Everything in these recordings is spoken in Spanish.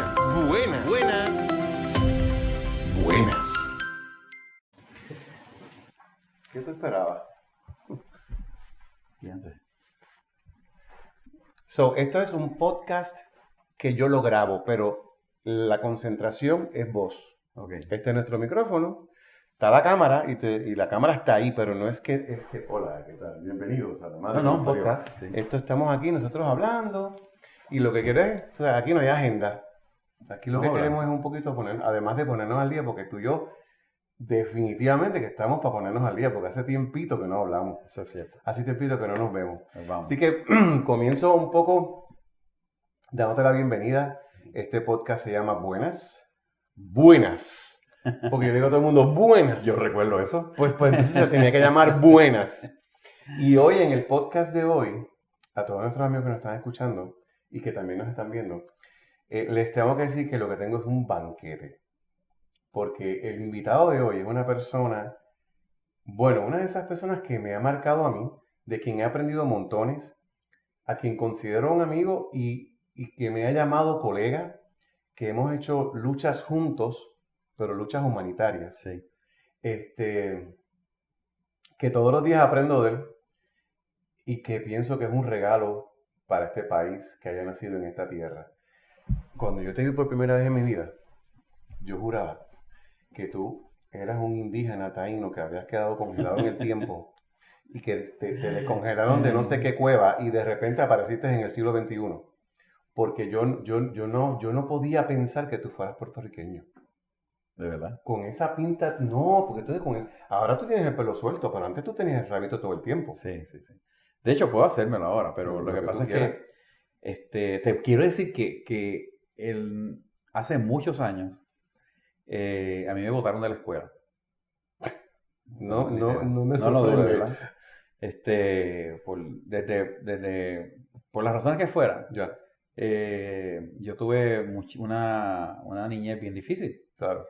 Buenas. Buenas. Buenas. Buenas. ¿Qué te esperaba? Esto es un podcast que yo lo grabo, pero la concentración es vos. Okay. Este es nuestro micrófono. Está la cámara y la cámara está ahí, pero no es que... Hola, ¿qué tal? Bienvenidos a la madre. No, podcast. Sí. Esto estamos aquí nosotros hablando y lo que querés, o sea, aquí no hay agenda. Aquí lo que queremos es un poquito poner, además de ponernos al día, porque tú y yo definitivamente que estamos para ponernos al día, porque hace tiempito que no hablamos. Eso es cierto. Hace tiempito que no nos vemos. Vamos. Así que comienzo un poco dándote la bienvenida. Este podcast se llama Buenas. Buenas. Porque yo digo a todo el mundo, buenas. Yo recuerdo eso. Pues entonces se tenía que llamar Buenas. Y hoy, en el podcast de hoy, a todos nuestros amigos que nos están escuchando y que también nos están viendo, les tengo que decir que lo que tengo es un banquete. Porque el invitado de hoy es una persona, bueno, una de esas personas que me ha marcado a mí, de quien he aprendido montones, a quien considero un amigo y que me ha llamado colega, que hemos hecho luchas juntos, pero luchas humanitarias. Sí. Que todos los días aprendo de él y que pienso que es un regalo para este país que haya nacido en esta tierra. Cuando yo te vi por primera vez en mi vida, yo juraba que tú eras un indígena taíno que habías quedado congelado en el tiempo y que te descongelaron de no sé qué cueva y de repente apareciste en el siglo XXI. Porque yo no podía pensar que tú fueras puertorriqueño. ¿De verdad? Con esa pinta, no, porque ahora tú tienes el pelo suelto, pero antes tú tenías el rabito todo el tiempo. Sí. De hecho, puedo hacérmelo ahora, pero lo que pasa es que te quiero decir que hace muchos años a mí me botaron de la escuela. No me No lo dudo, sorprende. ¿verdad? Por las razones que fueran. Ya, Yo tuve una niñez bien difícil. claro.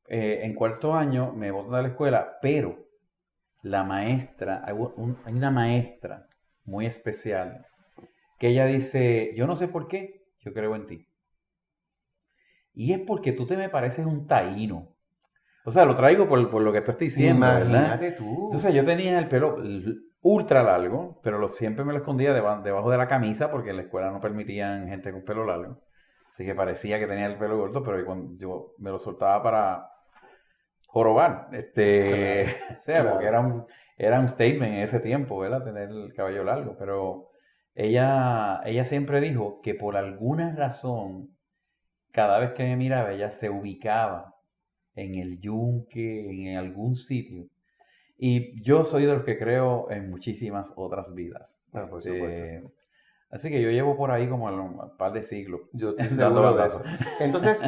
En cuarto año me botan de la escuela, pero la maestra, hay una maestra muy especial que ella dice, yo no sé por qué, yo creo en ti. Y es porque tú te me pareces un taíno. O sea, lo traigo por lo que tú estás diciendo, Imagínate ¿verdad? tú. Entonces yo tenía el pelo ultra largo, pero siempre me lo escondía debajo de la camisa porque en la escuela no permitían gente con pelo largo. Así que parecía que tenía el pelo corto, pero cuando yo me lo soltaba para jorobar. Claro, O sea, claro. porque era un statement en ese tiempo, ¿verdad? Tener el cabello largo. Pero ella siempre dijo que por alguna razón, cada vez que me miraba, ella se ubicaba en el yunque, en algún sitio. Y yo soy de los que creo en muchísimas otras vidas. Por supuesto. Así que yo llevo por ahí como un par de siglos. Yo estoy dando seguro de bandazos. eso. Entonces,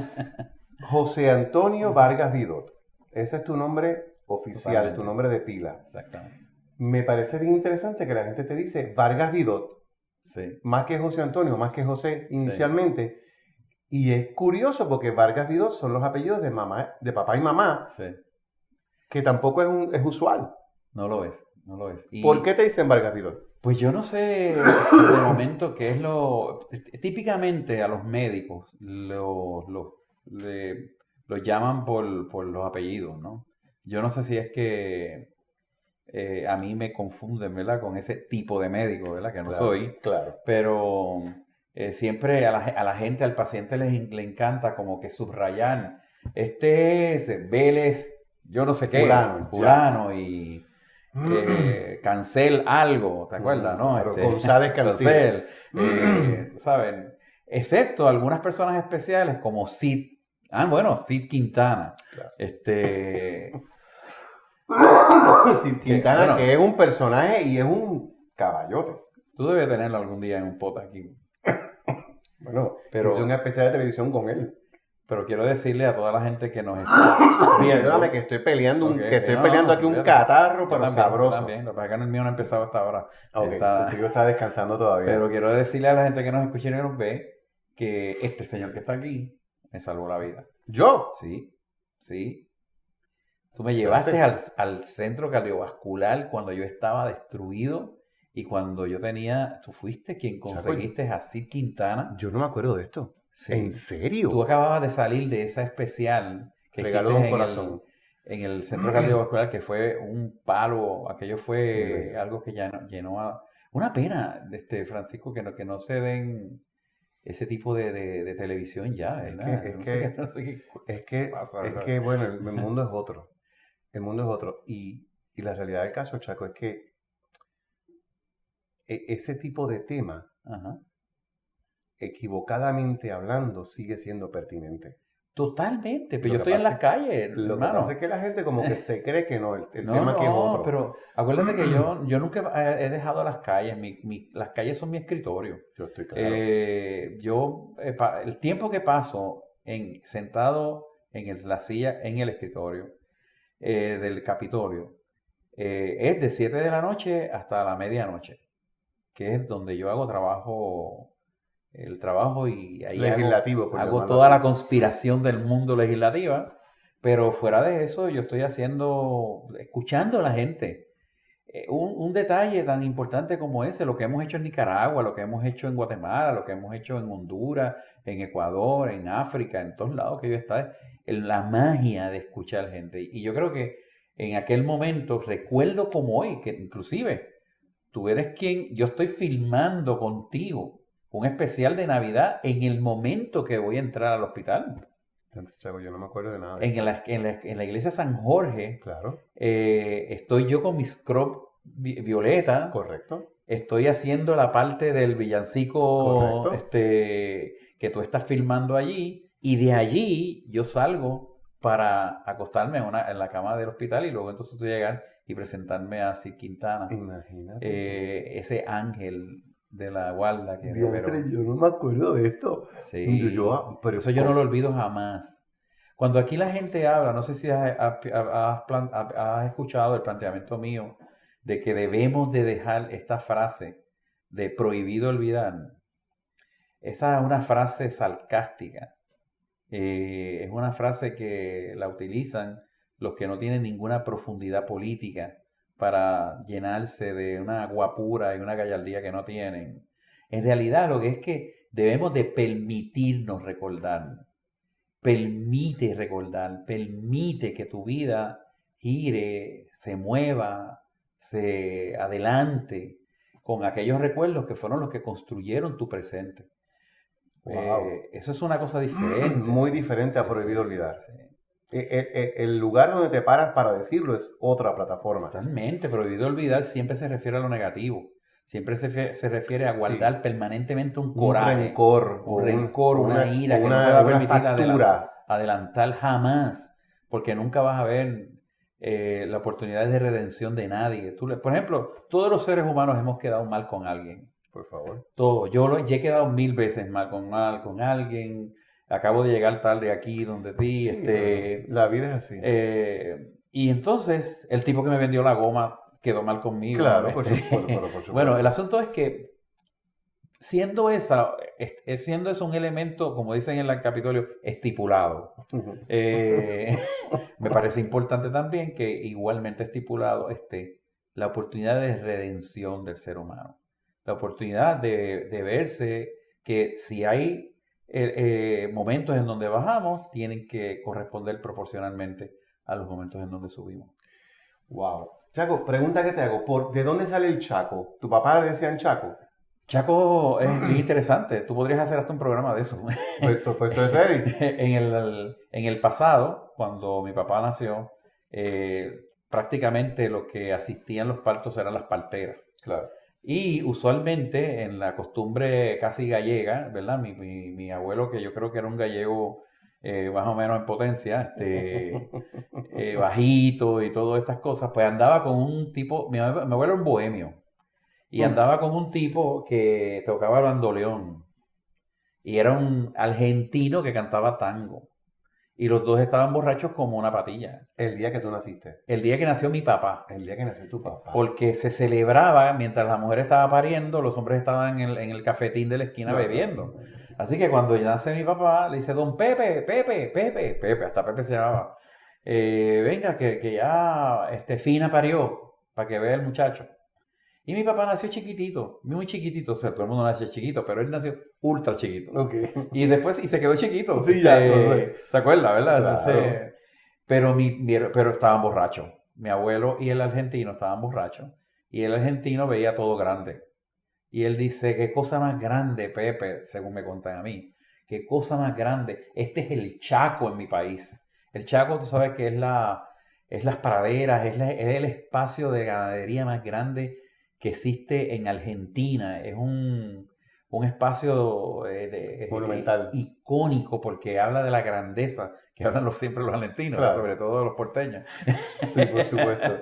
José Antonio Vargas Vidot. Ese es tu nombre oficial, Totalmente. tu nombre de pila. Exactamente. Me parece bien interesante que la gente te dice Vargas Vidot, Sí. más que José Antonio, más que José inicialmente. Y es curioso porque Vargas Vidot son los apellidos de mamá, de papá y mamá, Sí. que tampoco es usual. No lo es. Y, ¿Por qué te dicen Vargas Vidot? pues yo no sé de momento qué es típicamente a los médicos los llaman por los apellidos, ¿no? Yo no sé si es que a mí me confunden, ¿verdad? Con ese tipo de médico, ¿verdad? Que no soy. Claro. Pero siempre a la gente, al paciente le encanta como que subrayar. Este es Vélez, yo no sé qué, fulano y Cancel algo, ¿te acuerdas? ¿No? Claro, González Cancel. Tú sabes, excepto algunas personas especiales como Sid. Sid Quintana. Claro. Sid Quintana, que es un personaje y es un caballote. Tú debes tenerlo algún día en un pot aquí. Bueno, pero hice un especial de televisión con él. Pero quiero decirle a toda la gente que nos está viendo. Perdóname que estoy peleando, Okay, peleando aquí un catarro, pero también, sabroso. También. Lo que pasa es que el mío no ha empezado hasta ahora. Ok, contigo está descansando todavía. Pero quiero decirle a la gente que nos escucha y nos ve que este señor que está aquí me salvó la vida. ¿Yo? Sí. Tú me llevaste al centro cardiovascular cuando yo estaba destruido y cuando yo tenía... Tú fuiste quien conseguiste a Sid Quintana. Yo no me acuerdo de esto. Sí. ¿En serio? Tú acababas de salir de esa especial que Regalo hiciste de un corazón. en el centro cardiovascular, que fue un palo. Aquello fue Bello. algo que llenó a... Una pena, Francisco, que no se den ese tipo de televisión ya, ¿verdad? No sé qué pasa, ¿verdad? bueno, el mundo es otro. El mundo es otro. Y la realidad del caso, Chaco, es que ese tipo de tema, Ajá. equivocadamente hablando, sigue siendo pertinente. Totalmente, pero Lo yo que estoy en pasa las calles, Lo que hermano. pasa es que la gente como que se cree que no, el No, tema que es otro. pero acuérdate que yo nunca he dejado las calles, las calles son mi escritorio. Yo estoy claro. El tiempo que paso sentado en la silla, en el escritorio del Capitolio, es de 7 de la noche hasta la medianoche, que es donde yo hago el trabajo y ahí Legislativo, por hago llamarlo toda así. la conspiración del mundo legislativa, pero fuera de eso yo estoy escuchando a la gente. Un detalle tan importante como ese, lo que hemos hecho en Nicaragua, lo que hemos hecho en Guatemala, lo que hemos hecho en Honduras, en Ecuador, en África, en todos lados que yo he estado, la magia de escuchar gente. Y yo creo que en aquel momento, recuerdo como hoy, que inclusive tú eres yo estoy filmando contigo un especial de Navidad en el momento que voy a entrar al hospital. Chaco, yo no me acuerdo de nada. En la iglesia San Jorge, Claro. estoy yo con mi scrub violeta. Correcto. Estoy haciendo la parte del villancico Correcto. que tú estás filmando allí. Y de allí yo salgo para acostarme en la cama del hospital y luego entonces tú llegar y presentarme a Sid Quintana. Imagínate. Ese ángel de la guarda que me operó. Yo no me acuerdo de esto. Sí, Pero eso yo no lo olvido jamás. Cuando aquí la gente habla, no sé si has escuchado el planteamiento mío de que debemos de dejar esta frase de prohibido olvidar. Esa es una frase sarcástica. Es una frase que la utilizan los que no tienen ninguna profundidad política para llenarse de una guapura y una gallardía que no tienen. En realidad lo que es que debemos de permitirnos recordar. Permite recordar, permite que tu vida gire, se mueva, se adelante con aquellos recuerdos que fueron los que construyeron tu presente. Wow. Eso es una cosa diferente. Muy diferente a Prohibido Olvidar. Sí. El lugar donde te paras para decirlo es otra plataforma. Totalmente. Prohibido Olvidar siempre se refiere a lo negativo. Siempre se refiere a guardar permanentemente un coraje. Un rencor, una ira que no te va a permitir adelantar jamás. Porque nunca vas a ver la oportunidad de redención de nadie. Por ejemplo, todos los seres humanos hemos quedado mal con alguien. Por favor. Todo. Yo he quedado 1000 veces mal con alguien. Acabo de llegar tarde aquí donde ti. Sí, la vida es así. Y entonces, el tipo que me vendió la goma quedó mal conmigo. Claro, por supuesto. Bueno, el asunto es que siendo eso un elemento, como dicen en el Capitolio, estipulado, me parece importante también que igualmente estipulado esté la oportunidad de redención del ser humano. La oportunidad de verse que si hay momentos en donde bajamos, tienen que corresponder proporcionalmente a los momentos en donde subimos. Wow. Chaco, pregunta que te hago. ¿De dónde sale el Chaco? ¿Tu papá le decían Chaco? Chaco es bien interesante. Tú podrías hacer hasta un programa de eso. Pues estoy ready. En el pasado, cuando mi papá nació, prácticamente lo que asistían los partos eran las parteras. Claro. Y usualmente en la costumbre casi gallega, ¿verdad? Mi abuelo, que yo creo que era un gallego más o menos en potencia, bajito y todas estas cosas, pues andaba con un tipo, mi abuelo era un bohemio, y andaba con un tipo que tocaba el bandoleón, y era un argentino que cantaba tango. Y los dos estaban borrachos como una patilla. El día que tú naciste. El día que nació mi papá. El día que nació tu papá. Porque se celebraba, mientras la mujer estaba pariendo, los hombres estaban en el cafetín de la esquina bebiendo. Así que cuando nace mi papá, le dice, don Pepe, hasta Pepe se llamaba. Venga, que ya Fina parió, para que vea el muchacho. Y mi papá nació chiquitito, muy chiquitito, o sea, todo el mundo nace chiquito, pero él nació ultra chiquito. Ok. Y después, y se quedó chiquito. Sí, ya, no sé. ¿Te acuerdas, verdad? Claro. Entonces, pero estaban borrachos. Mi abuelo y el argentino estaban borrachos. Y el argentino veía todo grande. Y él dice, qué cosa más grande, Pepe, según me contan a mí. Qué cosa más grande. Este es el Chaco en mi país. El Chaco, tú sabes que es las praderas, es el espacio de ganadería más grande que existe en Argentina. Es un espacio Monumental. icónico porque habla de la grandeza que hablan siempre los argentinos, Claro. sobre todo los porteños. Sí, por supuesto.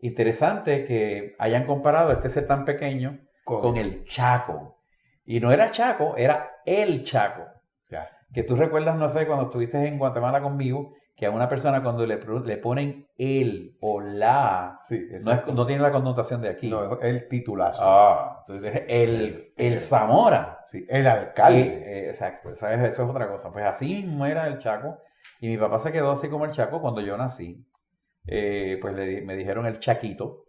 Interesante que hayan comparado este ser tan pequeño con el Chaco. Y no era Chaco, era el Chaco. Ya. Que tú recuerdas, no sé, cuando estuviste en Guatemala conmigo, que a una persona cuando le ponen el o la, Sí, no tiene la connotación de aquí. No, es el titulazo. Entonces el Zamora. Sí, el alcalde. Exacto, ¿sabes? Eso es otra cosa. Pues así mismo era el Chaco. Y mi papá se quedó así como el Chaco cuando yo nací. Pues me dijeron el Chaquito.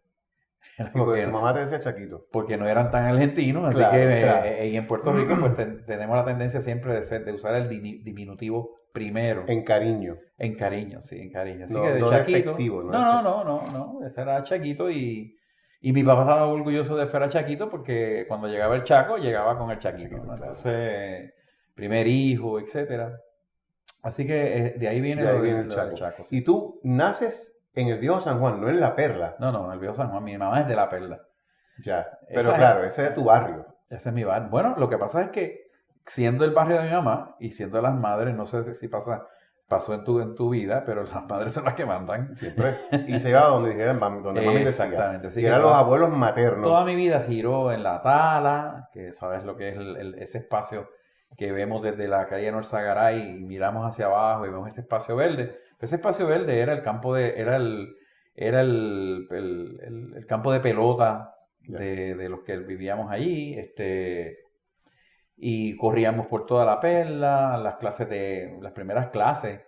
Sí, porque tu mamá te decía Chaquito. Porque no eran tan argentinos, así Claro, que claro. y en Puerto Rico pues tenemos la tendencia siempre de usar el diminutivo primero. En cariño. En cariño, sí, en cariño. Así No, que de no Chaquito. despectivo, No, ese era Chaquito y mi papá estaba orgulloso de ser Chaquito porque cuando llegaba el Chaco, llegaba con el Chaquito, ¿no? Claro. Entonces, primer hijo, etcétera. Así que de ahí viene De ahí lo viene del el Chaco. Chaco. Sí. Y tú naces en el viejo San Juan, no en La Perla. No, en el viejo San Juan. Mi mamá es de La Perla. Ya. Pero claro, ese es tu barrio. Ese es mi barrio. Bueno, lo que pasa es que siendo el barrio de mi mamá y siendo las madres, no sé si pasó en tu vida, pero las madres son las que mandan. Siempre. Y se iba a donde dijeran, donde mami decía. Exactamente. Así Y que eran los abuelos maternos. Toda mi vida giró en La Tala, que sabes lo que es ese espacio que vemos desde la calle Norzagaray y miramos hacia abajo y vemos este espacio verde. Ese espacio verde era el campo era el campo de pelota de los que vivíamos allí, y corríamos por toda La Perla, las primeras clases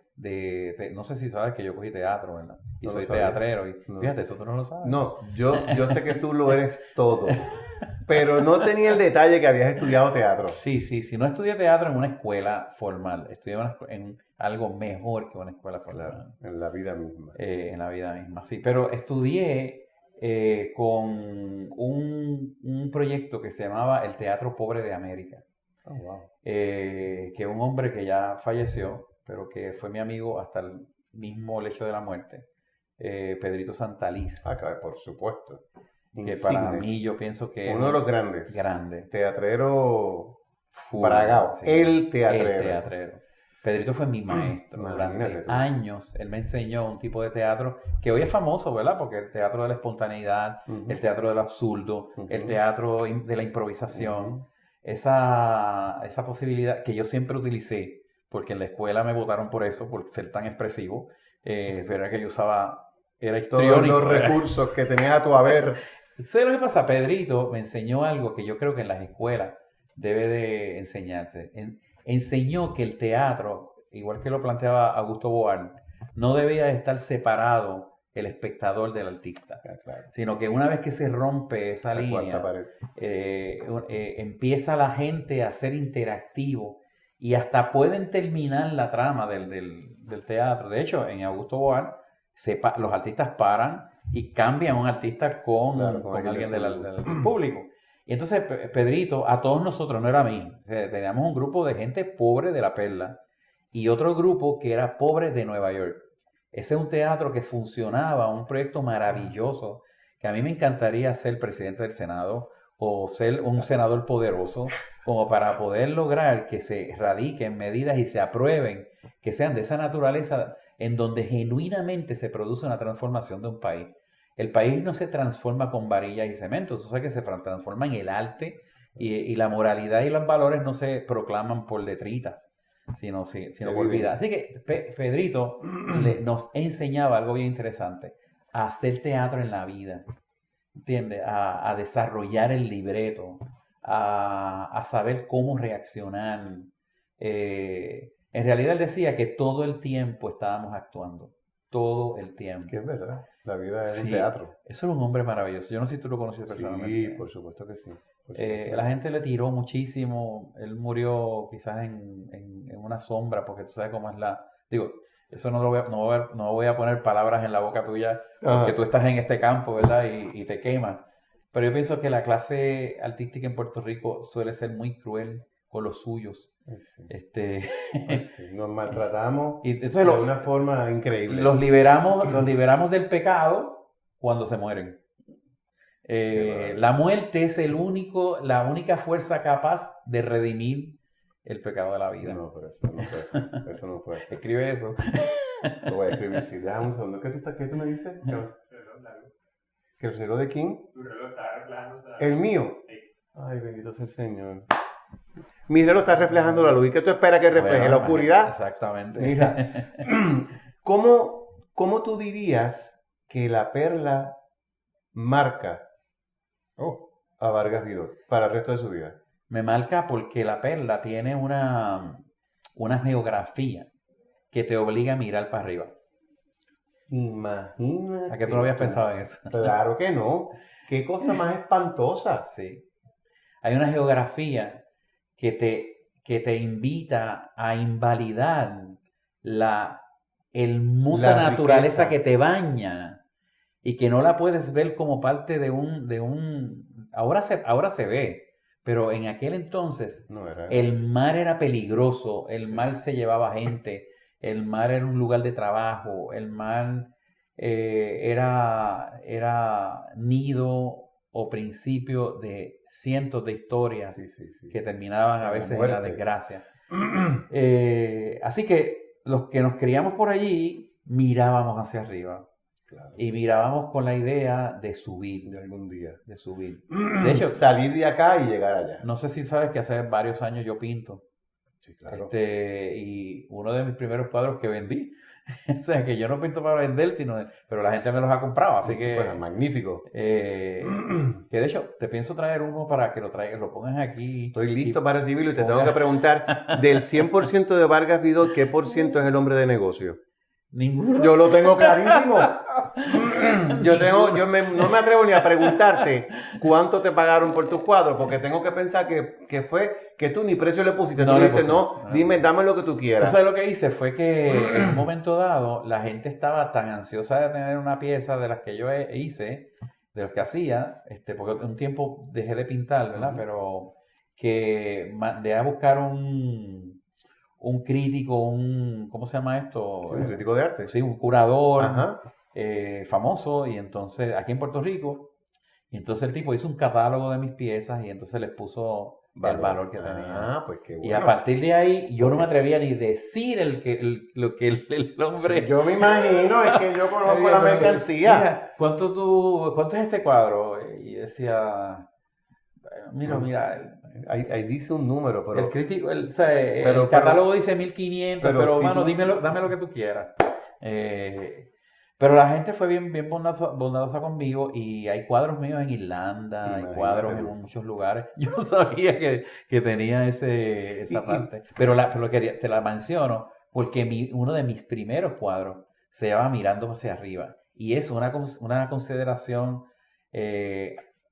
no sé si sabes que yo cogí teatro, ¿verdad? Y No soy lo sabía. teatrero, y No. fíjate, eso tú no lo sabes. No, yo sé que tú lo eres todo, pero no tenía el detalle que habías estudiado teatro. Sí, no estudié teatro en una escuela formal, estudié en algo mejor que una escuela formal. Claro, en la vida misma. En la vida misma, sí. Pero estudié con un proyecto que se llamaba el Teatro Pobre de América. Oh, wow. Que un hombre que ya falleció, pero que fue mi amigo hasta el mismo lecho de la muerte, Pedrito Santaliz. Claro, por supuesto. Que Insigne. para mí yo pienso que uno de los grandes. Grande. Teatrero bragao. Sí. El teatrero. El teatrero. Pedrito fue mi maestro durante años. Él me enseñó un tipo de teatro que hoy es famoso, ¿verdad? Porque el teatro de la espontaneidad, el teatro del absurdo, el teatro de la improvisación, esa posibilidad que yo siempre utilicé, porque en la escuela me votaron por eso, por ser tan expresivo, pero que yo usaba, era histriónico. Todos los recursos que tenías a tu haber. ¿Sabes lo que pasa? Pedrito me enseñó algo que yo creo que en las escuelas debe de enseñarse. Enseñó que el teatro, igual que lo planteaba Augusto Boal, no debía de estar separado el espectador del artista, Claro. sino que una vez que se rompe esa línea, empieza la gente a ser interactivo y hasta pueden terminar la trama del teatro. De hecho, en Augusto Boal, los artistas paran y cambian a un artista con alguien del público. Y entonces Pedrito, a todos nosotros, no era a mí, teníamos un grupo de gente pobre de La Perla y otro grupo que era pobre de Nueva York. Ese es un teatro que funcionaba, un proyecto maravilloso, que a mí me encantaría ser presidente del Senado o ser un senador poderoso, como para poder lograr que se radiquen medidas y se aprueben, que sean de esa naturaleza en donde genuinamente se produce una transformación de un país. El país no se transforma con varillas y cementos, o sea que se transforma en el arte y la moralidad y los valores no se proclaman por letritas, sino por vida. Así que Pedrito nos enseñaba algo bien interesante, a hacer teatro en la vida, ¿entiendes? A desarrollar el libreto, a saber cómo reaccionar. En realidad él decía que todo el tiempo estábamos actuando, todo el tiempo. Que es verdad. La vida es un Sí, teatro. eso era un hombre maravilloso. Yo no sé si tú lo conociste Sí, personalmente. por supuesto que sí. Por supuesto que La sí. gente le tiró muchísimo. Él murió quizás en una sombra, porque tú sabes cómo es la... Digo, eso no voy a poner palabras en la boca tuya, porque Ajá. tú estás en este campo, ¿verdad? Y te quema. Pero yo pienso que la clase artística en Puerto Rico suele ser muy cruel con los suyos. Ay, sí. Este, Ay, sí. Nos maltratamos y entonces de una forma increíble. los liberamos del pecado cuando se mueren. Sí, La muerte es la única fuerza capaz de redimir el pecado de la vida. No, pero eso no puede ser. Eso no puede ser. Escribe eso. Lo voy a escribir. Sí, déjame un segundo. ¿Qué tú me dices? ¿Que el reloj de quién? Tu reloj está reflejando. ¿El mío? Ay, bendito sea el Señor. Mi reloj está reflejando la luz. ¿Y qué tú esperas que refleje? Bueno, ¿La oscuridad? Exactamente. Mira, ¿cómo tú dirías que la perla marca a Vargas Vidot para el resto de su vida? Me marca porque la perla tiene una geografía que te obliga a mirar para arriba. Imagínate. ¿A qué tú no habías pensado en eso? Claro que no. Qué cosa más espantosa. Sí. Hay una geografía que te invita a invalidar la hermosa La naturaleza riqueza. que te baña y que no la puedes ver como parte de un... Ahora se ve, pero en aquel entonces No era. el mar era peligroso, el Sí. mar se llevaba gente, el mar era un lugar de trabajo, el mar era nido o principio de cientos de historias Sí. que terminaban a La veces en la muerte. desgracia. Así que los que nos criamos por allí mirábamos hacia arriba Claro. y mirábamos con la idea de subir, De algún día. de subir. De hecho, salir de acá y llegar allá. no sé si sabes que hace varios años yo pinto. Sí, claro. Y uno de mis primeros cuadros que vendí, o sea, que yo no pinto para vender, pero la gente me los ha comprado, así que... Pues, magnífico. que de hecho, te pienso traer uno para que lo pongas aquí. Estoy listo para recibirlo y te ponga- tengo que preguntar, del 100% de Vargas Vidot, ¿qué por ciento es el hombre de negocio? Ninguno. Yo lo tengo clarísimo. No me atrevo ni a preguntarte cuánto te pagaron por tus cuadros, porque tengo que pensar que fue que tú ni precio le pusiste. No Tú le dijiste, puse, no, no le dime, puse. dame lo que tú Tú quieras. sabes lo que hice fue que en un momento dado la gente estaba tan ansiosa de tener una pieza de las que yo hice, de las que hacía, porque un tiempo dejé de pintar, ¿verdad? Ujú. Pero que mandé a buscar un crítico, ¿cómo se llama esto? Sí, un crítico de arte. Sí, un curador Ajá. famoso, y entonces aquí en Puerto Rico, y entonces el tipo hizo un catálogo de mis piezas y entonces les puso el valor que tenía. Ah, pues qué bueno. Y a partir de ahí yo no me Ok. atrevía ni decir lo que el hombre... Sí, yo me imagino, es que yo conozco la mercancía. Mira, ¿cuánto es este cuadro? Y decía, mira, Ahí dice un número, pero el crítico, o sea, pero- el catálogo dice 1500, pero pero si mano, tú- dame lo que tú quieras. Pero la gente fue bien bondadosa conmigo, y hay cuadros míos en Irlanda, hay Imagínate cuadros en tú. muchos lugares. Yo no sabía que tenía esa parte. Pero te la menciono porque uno de mis primeros cuadros se llama Mirando hacia arriba. Y es una consideración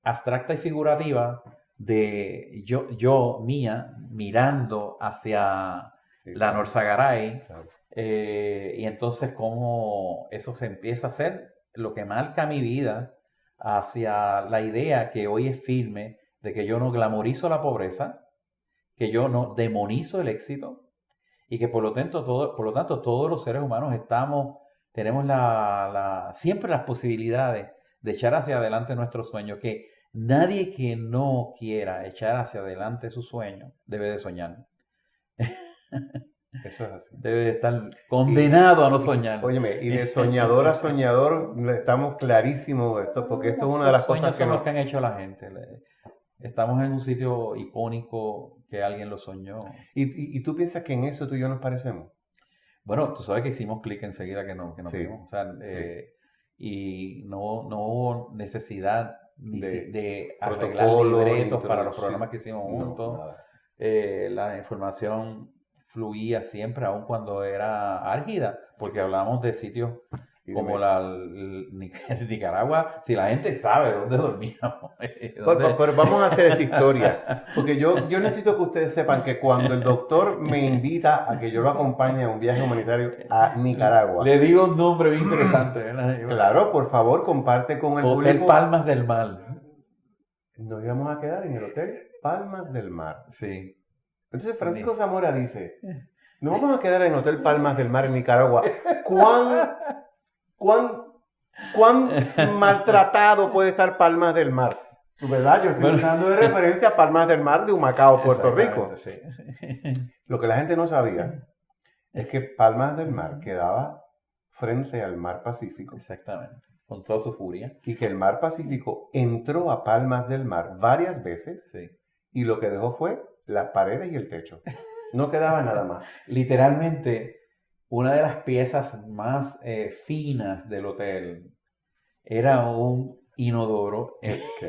abstracta y figurativa de mía, mirando hacia sí, la Norsagaray. claro. Y entonces cómo eso se empieza a hacer lo que marca mi vida hacia la idea que hoy es firme de que yo no glamorizo la pobreza, que yo no demonizo el éxito, y que por lo tanto todos los seres humanos tenemos siempre las posibilidades de echar hacia adelante nuestros sueños, que nadie que no quiera echar hacia adelante su sueño debe de soñar. Eso es así. Debe de estar condenado a no soñar. Óyeme, y de soñador a soñador estamos clarísimos de esto, porque esto es una de las cosas que son nos... los que han hecho la gente. Estamos en un sitio icónico que alguien lo soñó. ¿Y tú piensas que en eso tú y yo nos parecemos? Bueno, tú sabes que hicimos clic enseguida que nos Sí, vimos. O sea, sí. Y no hubo necesidad de arreglar protocolo, libretos para los introducir. programas que hicimos juntos. No, nada. La información fluía siempre, aun cuando era árgida, porque hablábamos de sitios como en Nicaragua, si la gente sabe dónde dormíamos. Pero vamos a hacer esa historia, porque yo necesito que ustedes sepan que cuando el doctor me invita a que yo lo acompañe a un viaje humanitario a Nicaragua, le digo un nombre bien interesante, ¿verdad? Claro, por favor, comparte con el Hotel público. Palmas del Mar. Nos íbamos a quedar en el Hotel Palmas del Mar. Sí. Entonces Francisco Zamora dice, nos vamos a quedar en el Hotel Palmas del Mar en Nicaragua. ¿Cuán maltratado puede estar Palmas del Mar? ¿Verdad? Yo estoy usando de referencia a Palmas del Mar de Humacao, Puerto Rico. Sí. Lo que la gente no sabía es que Palmas del Mar quedaba frente al Mar Pacífico. Exactamente. Con toda su furia. Y que el Mar Pacífico entró a Palmas del Mar varias veces. Sí. Y lo que dejó fue las paredes y el techo. No quedaba nada más. Literalmente, una de las piezas más finas del hotel era un inodoro.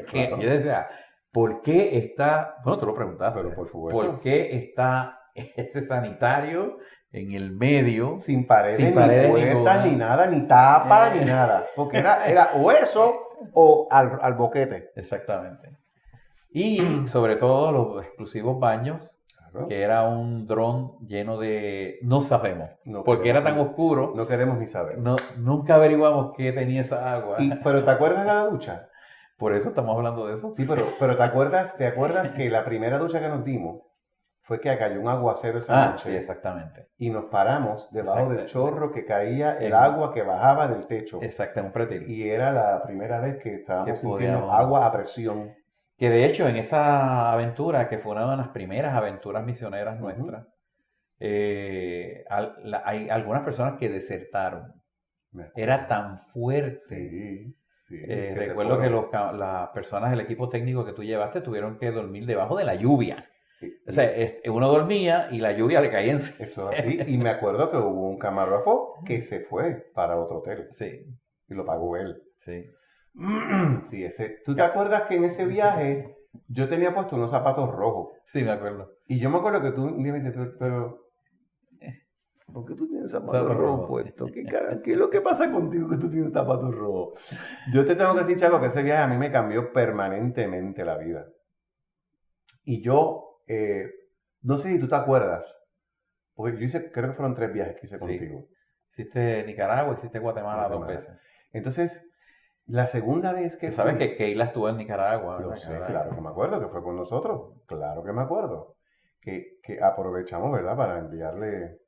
Claro. Yo decía, ¿por qué está? Bueno, tú lo preguntaste. Pero por supuesto. ¿Por qué está ese sanitario en el medio? Sin paredes, ni puertas, ninguna. ni nada, ni tapa, ni nada. Porque era o eso o al boquete. Exactamente. Y sobre todo los exclusivos baños, Claro. que era un dron lleno de... No sabemos, No porque era queremos tan oscuro, No queremos ni saber. nunca averiguamos qué tenía esa agua. Pero ¿te acuerdas de la ducha? Por eso estamos hablando de eso. Sí, pero ¿te acuerdas que la primera ducha que nos dimos fue que cayó un aguacero esa noche? Sí, exactamente. Y nos paramos debajo del Exacto. chorro que caía el agua que bajaba del techo. Exacto, un pretil. Y era la primera vez que estábamos Que sintiendo podíamos- agua a presión. Que de hecho en esa aventura, que fue una de las primeras aventuras misioneras Ujú. nuestras, hay algunas personas que desertaron. Me acuerdo. Era tan fuerte. Sí, sí. que se Recuerdo que fueron. las personas del equipo técnico que tú llevaste tuvieron que dormir debajo de la lluvia. Y- O sea, uno dormía y la lluvia le caía encima. Eso es así. Y me acuerdo que hubo un camarógrafo que se fue para otro hotel. Sí, Y lo pagó él. sí. Sí, ¿Tú te acuerdas que en ese viaje yo tenía puesto unos zapatos rojos? Sí, me acuerdo. Y yo me acuerdo que tú un día me dijiste, pero ¿por qué tú tienes zapatos Zapatos rojos rojos, puestos? ¿Qué es lo que pasa contigo que tú tienes zapatos rojos? Yo te tengo que decir, Chaco, que ese viaje a mí me cambió permanentemente la vida. Y yo, no sé si tú te acuerdas, porque yo creo que fueron 3 viajes que hice Sí. contigo. Hiciste Nicaragua, hiciste Guatemala 2 veces. Entonces, la segunda vez que Que sabes fui- que Keila estuvo en Nicaragua. Lo ¿verdad? sé, claro que me acuerdo que fue con nosotros. Claro que me acuerdo. Que aprovechamos, ¿verdad? Para enviarle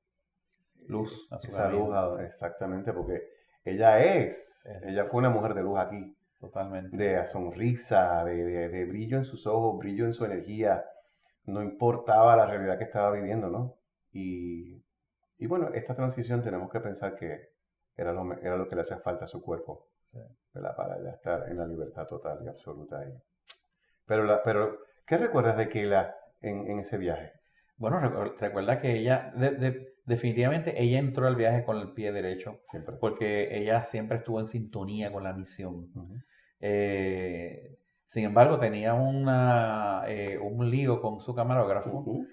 Luz a su esa luz. camino. Exactamente, porque ella fue una mujer de luz aquí. Totalmente. De sonrisa, de brillo en sus ojos, brillo en su energía. No importaba la realidad que estaba viviendo, ¿no? Y bueno, esta transición tenemos que pensar que era lo que le hacía falta a su cuerpo. Sí. ¿Verdad? Para ya estar en la libertad total y absoluta ahí. Pero ¿qué recuerdas de Keila en ese viaje? Bueno, recuerda que ella, definitivamente, ella entró al viaje con el pie derecho, Siempre. porque ella siempre estuvo en sintonía con la misión. Ujú. Sin embargo, tenía un lío con su camarógrafo, Ujú.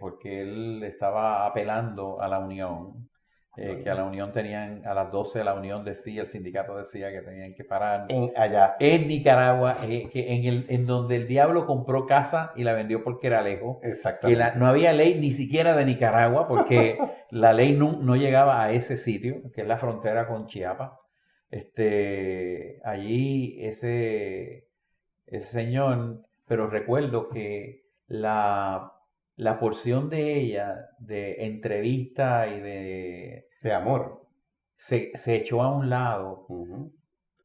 porque él estaba apelando a la Unión, que a la Unión tenían, a las 12 la Unión decía, el sindicato decía que tenían que parar Allá. en Nicaragua, en donde el diablo compró casa y la vendió porque era lejos. Que Exactamente. no había ley ni siquiera de Nicaragua, porque la ley no llegaba a ese sitio, que es la frontera con Chiapas. Allí ese señor, pero recuerdo que la porción de ella, de entrevista y De amor. se echó a un lado. Ujú.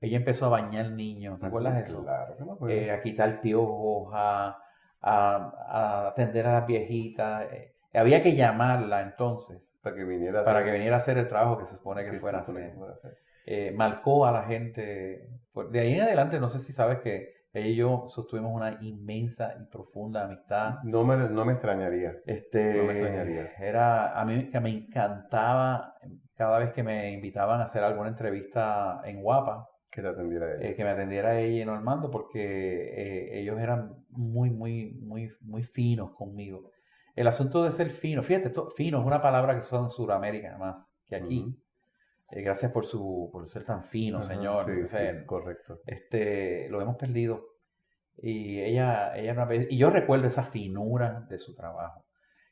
Ella empezó a bañar niños, ¿te acuerdas de eso? Claro que me acuerdo. A quitar piojos, a atender a las viejitas. Había que llamarla entonces Para que viniera para que viniera a hacer el trabajo que se supone que se fuera a supone hacer. que fuera a hacer. Marcó a la gente. De ahí en adelante, no sé si sabes que ella y yo sostuvimos una inmensa y profunda amistad. No me extrañaría. No me extrañaría. A mí que me encantaba cada vez que me invitaban a hacer alguna entrevista en Guapa, Que te atendiera ella. que me atendiera ella y Normando, porque ellos eran muy, muy, muy, muy finos conmigo. El asunto de ser fino, fíjate, fino es una palabra que se usa en Sudamérica más que aquí. Ujú. Gracias por ser tan fino, señor. Sí, O sea, sí, correcto. lo hemos perdido. Y ella y yo recuerdo esa finura de su trabajo.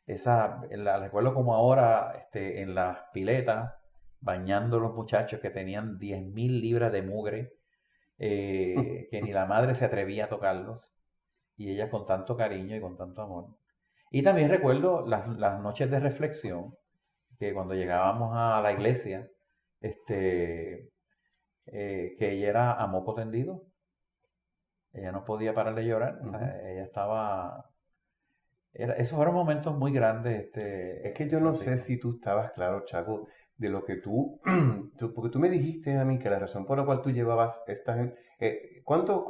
La recuerdo como ahora en las piletas, bañando a los muchachos que tenían 10.000 libras de mugre, que ni la madre se atrevía a tocarlos. Y ella con tanto cariño y con tanto amor. Y también recuerdo las noches de reflexión, que cuando llegábamos a la iglesia, que ella era a moco tendido. Ella no podía parar de llorar. O sea, ella estaba... esos fueron momentos muy grandes. Es que yo no sé si tú estabas claro, Chaco, de lo que porque tú me dijiste a mí que la razón por la cual tú llevabas esta gente... ¿cuánto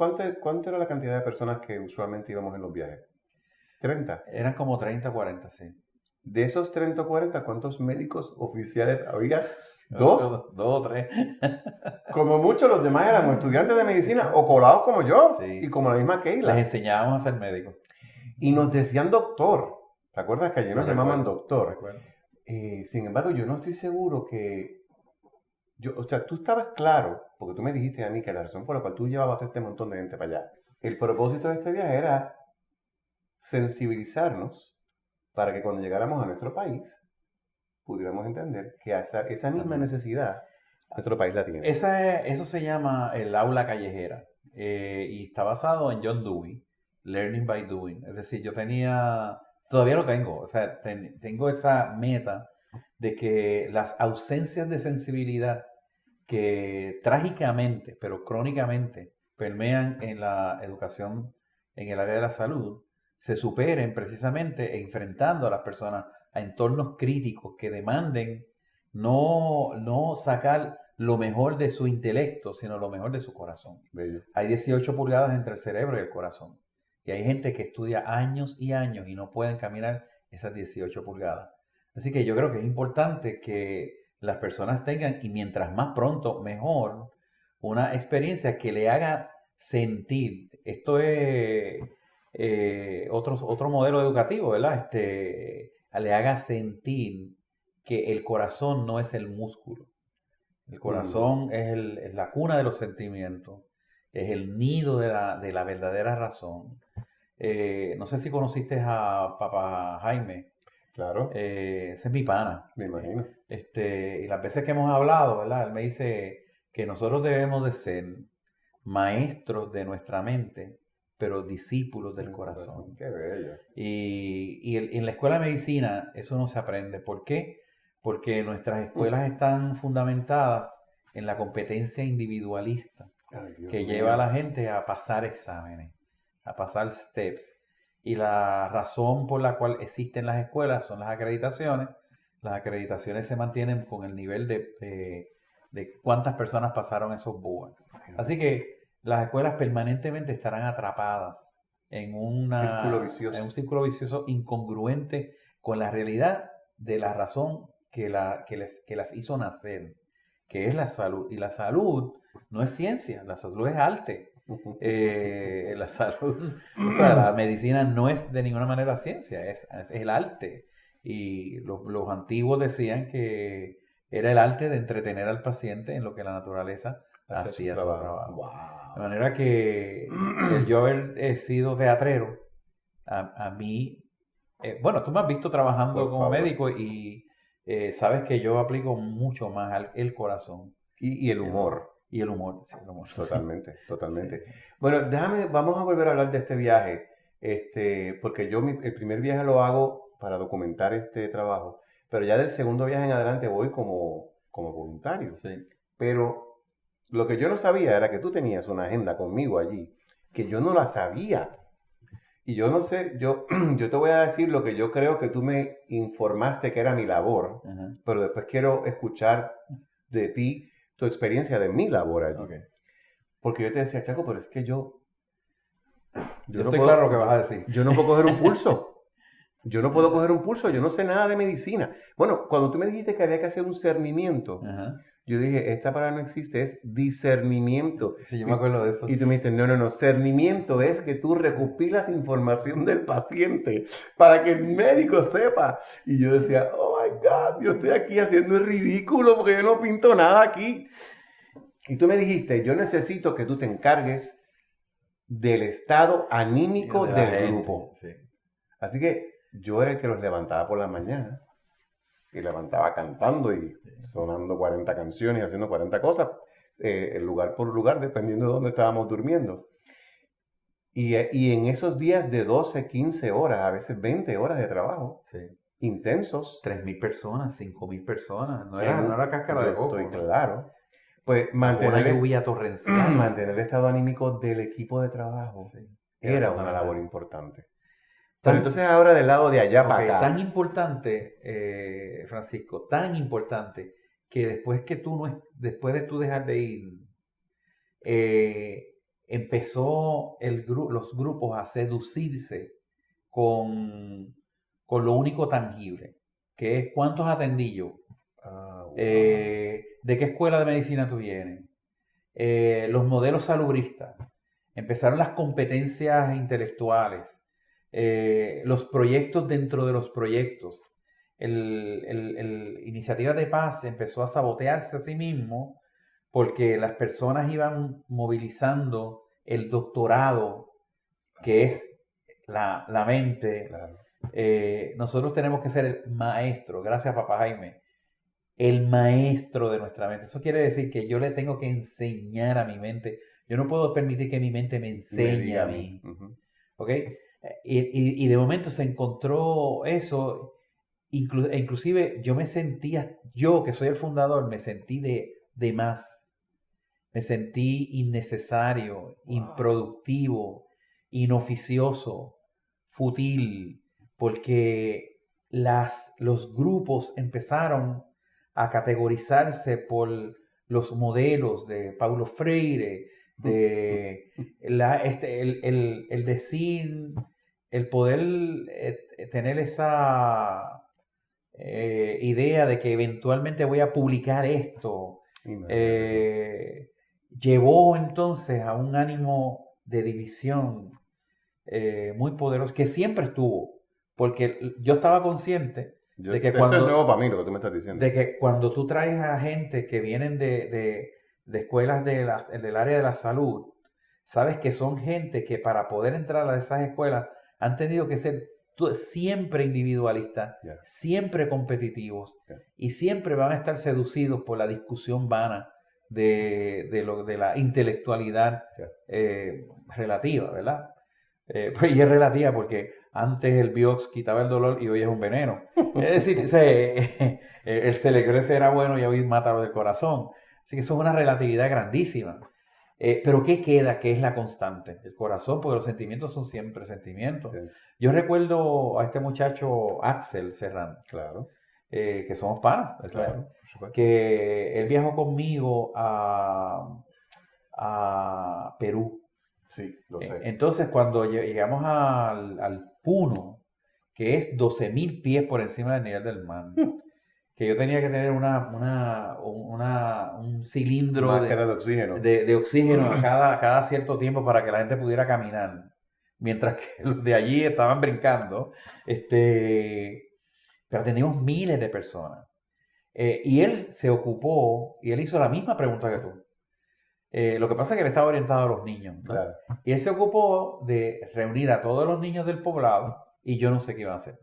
era la cantidad de personas que usualmente íbamos en los viajes? ¿30? Eran como 30 o 40, sí. De esos 30 o 40, ¿cuántos médicos oficiales había? ¿2? 2 o 3. Como muchos los demás eran estudiantes de medicina o colados como yo Sí. y como la misma Keila. Les enseñábamos a ser médicos. Y nos decían doctor. ¿Te acuerdas que allí nos llamaban doctor? Recuerdo. Sin embargo, yo no estoy seguro que... o sea, tú estabas claro, porque tú me dijiste a mí que la razón por la cual tú llevabas a este montón de gente para allá, el propósito de este viaje era sensibilizarnos para que cuando llegáramos a nuestro país pudiéramos entender que esa misma necesidad nuestro país la tiene. Eso se llama el aula callejera y está basado en John Dewey, Learning by Doing. Es decir, todavía lo tengo, o sea, tengo esa meta de que las ausencias de sensibilidad que trágicamente, pero crónicamente, permean en la educación en el área de la salud, se superen precisamente enfrentando a las personas a entornos críticos que demanden no sacar lo mejor de su intelecto, sino lo mejor de su corazón. Bello. Hay 18 pulgadas entre el cerebro y el corazón. Y hay gente que estudia años y años y no pueden caminar esas 18 pulgadas. Así que yo creo que es importante que las personas tengan, y mientras más pronto, mejor, una experiencia que le haga sentir. Esto es otro modelo educativo, ¿verdad? Le haga sentir que el corazón no es el músculo. El corazón es la cuna de los sentimientos, es el nido de la verdadera razón. No sé si conociste a Papá Jaime. Claro. Ese es mi pana. Me imagino. Y las veces que hemos hablado, ¿verdad? Él me dice que nosotros debemos de ser maestros de nuestra mente, pero discípulos del corazón. Qué bello. Y en la escuela de medicina eso no se aprende. ¿Por qué? Porque nuestras escuelas están fundamentadas en la competencia individualista que lleva a la gente a pasar exámenes, a pasar steps. Y la razón por la cual existen las escuelas son las acreditaciones. Las acreditaciones se mantienen con el nivel de cuántas personas pasaron esos BUAS. Así que las escuelas permanentemente estarán atrapadas en un círculo vicioso incongruente con la realidad de la razón que las hizo nacer, que es la salud. Y la salud no es ciencia, la salud es arte. La salud, o sea, la medicina no es de ninguna manera ciencia, es el arte. Y los antiguos decían que era el arte de entretener al paciente en lo que la naturaleza hacía su trabajo. Wow. De manera que yo haber sido teatrero, a mí, bueno, tú me has visto trabajando como médico y sabes que yo aplico mucho más el corazón. Y el humor. Y el humor, sí, el humor. Totalmente. Sí. Bueno, vamos a volver a hablar de este viaje, porque el primer viaje lo hago para documentar este trabajo, pero ya del segundo viaje en adelante voy como voluntario. Sí. Pero lo que yo no sabía era que tú tenías una agenda conmigo allí, que yo no la sabía. Y yo no sé, yo te voy a decir lo que yo creo que tú me informaste que era mi labor, pero después quiero escuchar de ti tu experiencia de mi labor allí. Okay. Porque yo te decía, Chaco, pero es que yo no estoy claro lo que vas a decir. Yo no puedo coger un pulso. Yo no puedo coger un pulso, yo no sé nada de medicina. Bueno, cuando tú me dijiste que había que hacer un cernimiento, yo dije, esta palabra no existe, es discernimiento. Sí, yo me acuerdo de eso. Y tú me dijiste, no, cernimiento es que tú recopilas información del paciente para que el médico sepa. Y yo decía, oh my God, yo estoy aquí haciendo el ridículo porque yo no pinto nada aquí. Y tú me dijiste, yo necesito que tú te encargues del estado anímico De la del gente, grupo. sí. Así que yo era el que los levantaba por la mañana y levantaba cantando y sonando 40 canciones y haciendo 40 cosas, lugar por lugar, dependiendo de dónde estábamos durmiendo. Y en esos días de 12, 15 horas, a veces 20 horas de trabajo, Sí. intensos. 3.000 personas, 5.000 personas. No en era, un- no era cáscara de yo coco. estoy ¿no? claro. Pues Bajo una lluvia torrencial. mantener el estado anímico del equipo de trabajo Sí, era una fundamental. labor importante. Tan- Pero entonces ahora del lado de allá para Ok, acá. tan importante, Francisco, tan importante que después de tú dejar de ir, empezó los grupos a seducirse con lo único tangible, que es cuántos atendí yo, Wow. de qué escuela de medicina tú vienes, los modelos salubristas, empezaron las competencias intelectuales, los proyectos dentro de los proyectos. Iniciativa de Paz empezó a sabotearse a sí mismo porque las personas iban movilizando el doctorado, que es la mente. Claro. Nosotros tenemos que ser el maestro, gracias Papá Jaime, el maestro de nuestra mente. Eso quiere decir que yo le tengo que enseñar a mi mente. Yo no puedo permitir que mi mente me enseñe a mí. Ujú. ¿Ok? Y de momento se encontró eso. Inclusive yo me sentía, yo que soy el fundador, me sentí de más. Me sentí innecesario, improductivo, inoficioso, fútil, porque los grupos empezaron a categorizarse por los modelos de Paulo Freire, de el decir, el poder tener esa idea de que eventualmente voy a publicar esto. Llevó entonces a un ánimo de división muy poderoso que siempre estuvo, porque yo estaba consciente de que esto es nuevo para mí lo que tú me estás diciendo. de que cuando tú traes a gente que vienen de escuelas del área de la salud, sabes que son gente que para poder entrar a esas escuelas han tenido que ser siempre individualistas, Yeah. siempre competitivos, Yeah. y siempre van a estar seducidos por la discusión vana de la intelectualidad relativa, ¿verdad? Pues, y es relativa porque antes el Vioxx quitaba el dolor y hoy es un veneno. Es decir, el Celegrese era bueno y hoy mata lo del corazón. Así que eso es una relatividad grandísima. Pero ¿qué queda? ¿Qué es la constante? El corazón, porque los sentimientos son siempre sentimientos. Sí. Yo recuerdo a este muchacho Axel Serrano, Claro, que somos panas, claro, por supuesto. que él viajó conmigo a Perú. Sí, lo sé. Entonces, cuando llegamos al Puno, que es 12.000 pies por encima del nivel del mar, que yo tenía que tener un cilindro Máscara de oxígeno. de oxígeno cada cierto tiempo para que la gente pudiera caminar, mientras que los de allí estaban brincando. Pero teníamos miles de personas. Y él se ocupó, y él hizo la misma pregunta que tú. Lo que pasa es que él estaba orientado a los niños, ¿no? Claro. Y él se ocupó de reunir a todos los niños del poblado y yo no sé qué iban a hacer.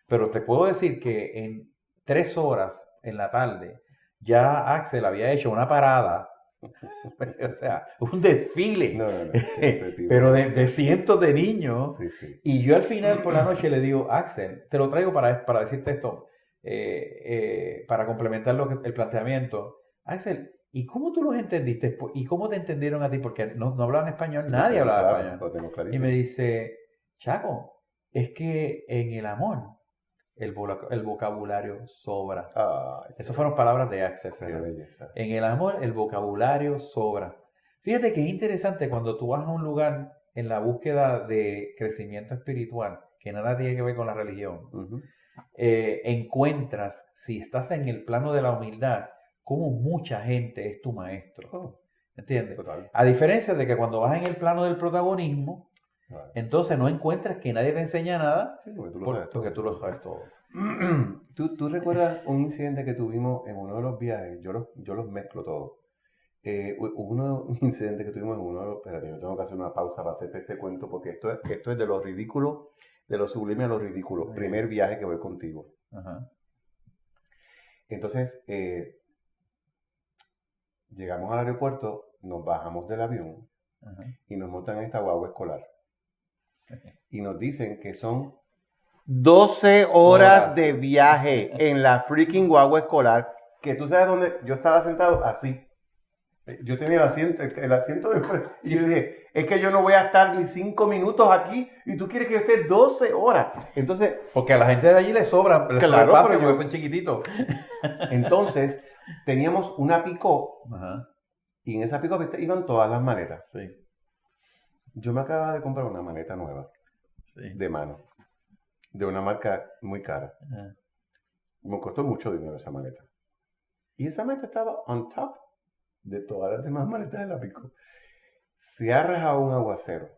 Pero te puedo decir que en 3 horas en la tarde ya Axel había hecho una parada, o sea, un desfile, No, ese tipo. pero de cientos de niños. Sí, sí. Y yo al final por la noche le digo, Axel, te lo traigo para decirte esto, para complementar el planteamiento. Axel, ¿y cómo tú los entendiste? ¿Y cómo te entendieron a ti? Porque no hablaban español, nadie hablaba Claro, español. lo tengo Y clarísimo. me dice, Chaco, es que en el amor el vocabulario sobra. Ay, Esas fueron palabras de Axel qué Serrano. belleza. En el amor el vocabulario sobra. Fíjate que es interesante cuando tú vas a un lugar en la búsqueda de crecimiento espiritual, que nada tiene que ver con la religión, Ujú. encuentras, si estás en el plano de la humildad, cómo mucha gente es tu maestro. Oh, ¿Entiendes? total. A diferencia de que cuando vas en el plano del protagonismo, Claro. Entonces no encuentras que nadie te enseña nada Sí, porque tú lo sabes porque todo. tú lo sabes todo. ¿Tú recuerdas un incidente que tuvimos en uno de los viajes? Yo los mezclo todos. Un incidente que tuvimos en uno de los... Espérate, yo tengo que hacer una pausa para hacerte este cuento porque esto es de lo ridículo, de lo sublime a lo ridículo. Muy Primer viaje que voy contigo. Ajá. Entonces, llegamos al aeropuerto, nos bajamos del avión Ajá. y nos montan en esta guagua escolar. Y nos dicen que son 12 horas de viaje en la freaking guagua escolar. Que tú sabes dónde yo estaba sentado así. Yo tenía el asiento de frente. Y yo dije, es que yo no voy a estar ni 5 minutos aquí y tú quieres que yo esté 12 horas. Entonces, Porque a la gente de allí le sobra, les Claro, sobrepasa pero porque yo- son chiquititos. entonces teníamos una pick-up Ajá. y en esa pick-up iban todas las maletas. Sí. Yo me acababa de comprar una maleta nueva Sí. de mano, de una marca muy cara. Ajá. Me costó mucho dinero esa maleta. Y esa maleta estaba on top de todas las demás maletas de la pick-up. Se ha rajado un aguacero.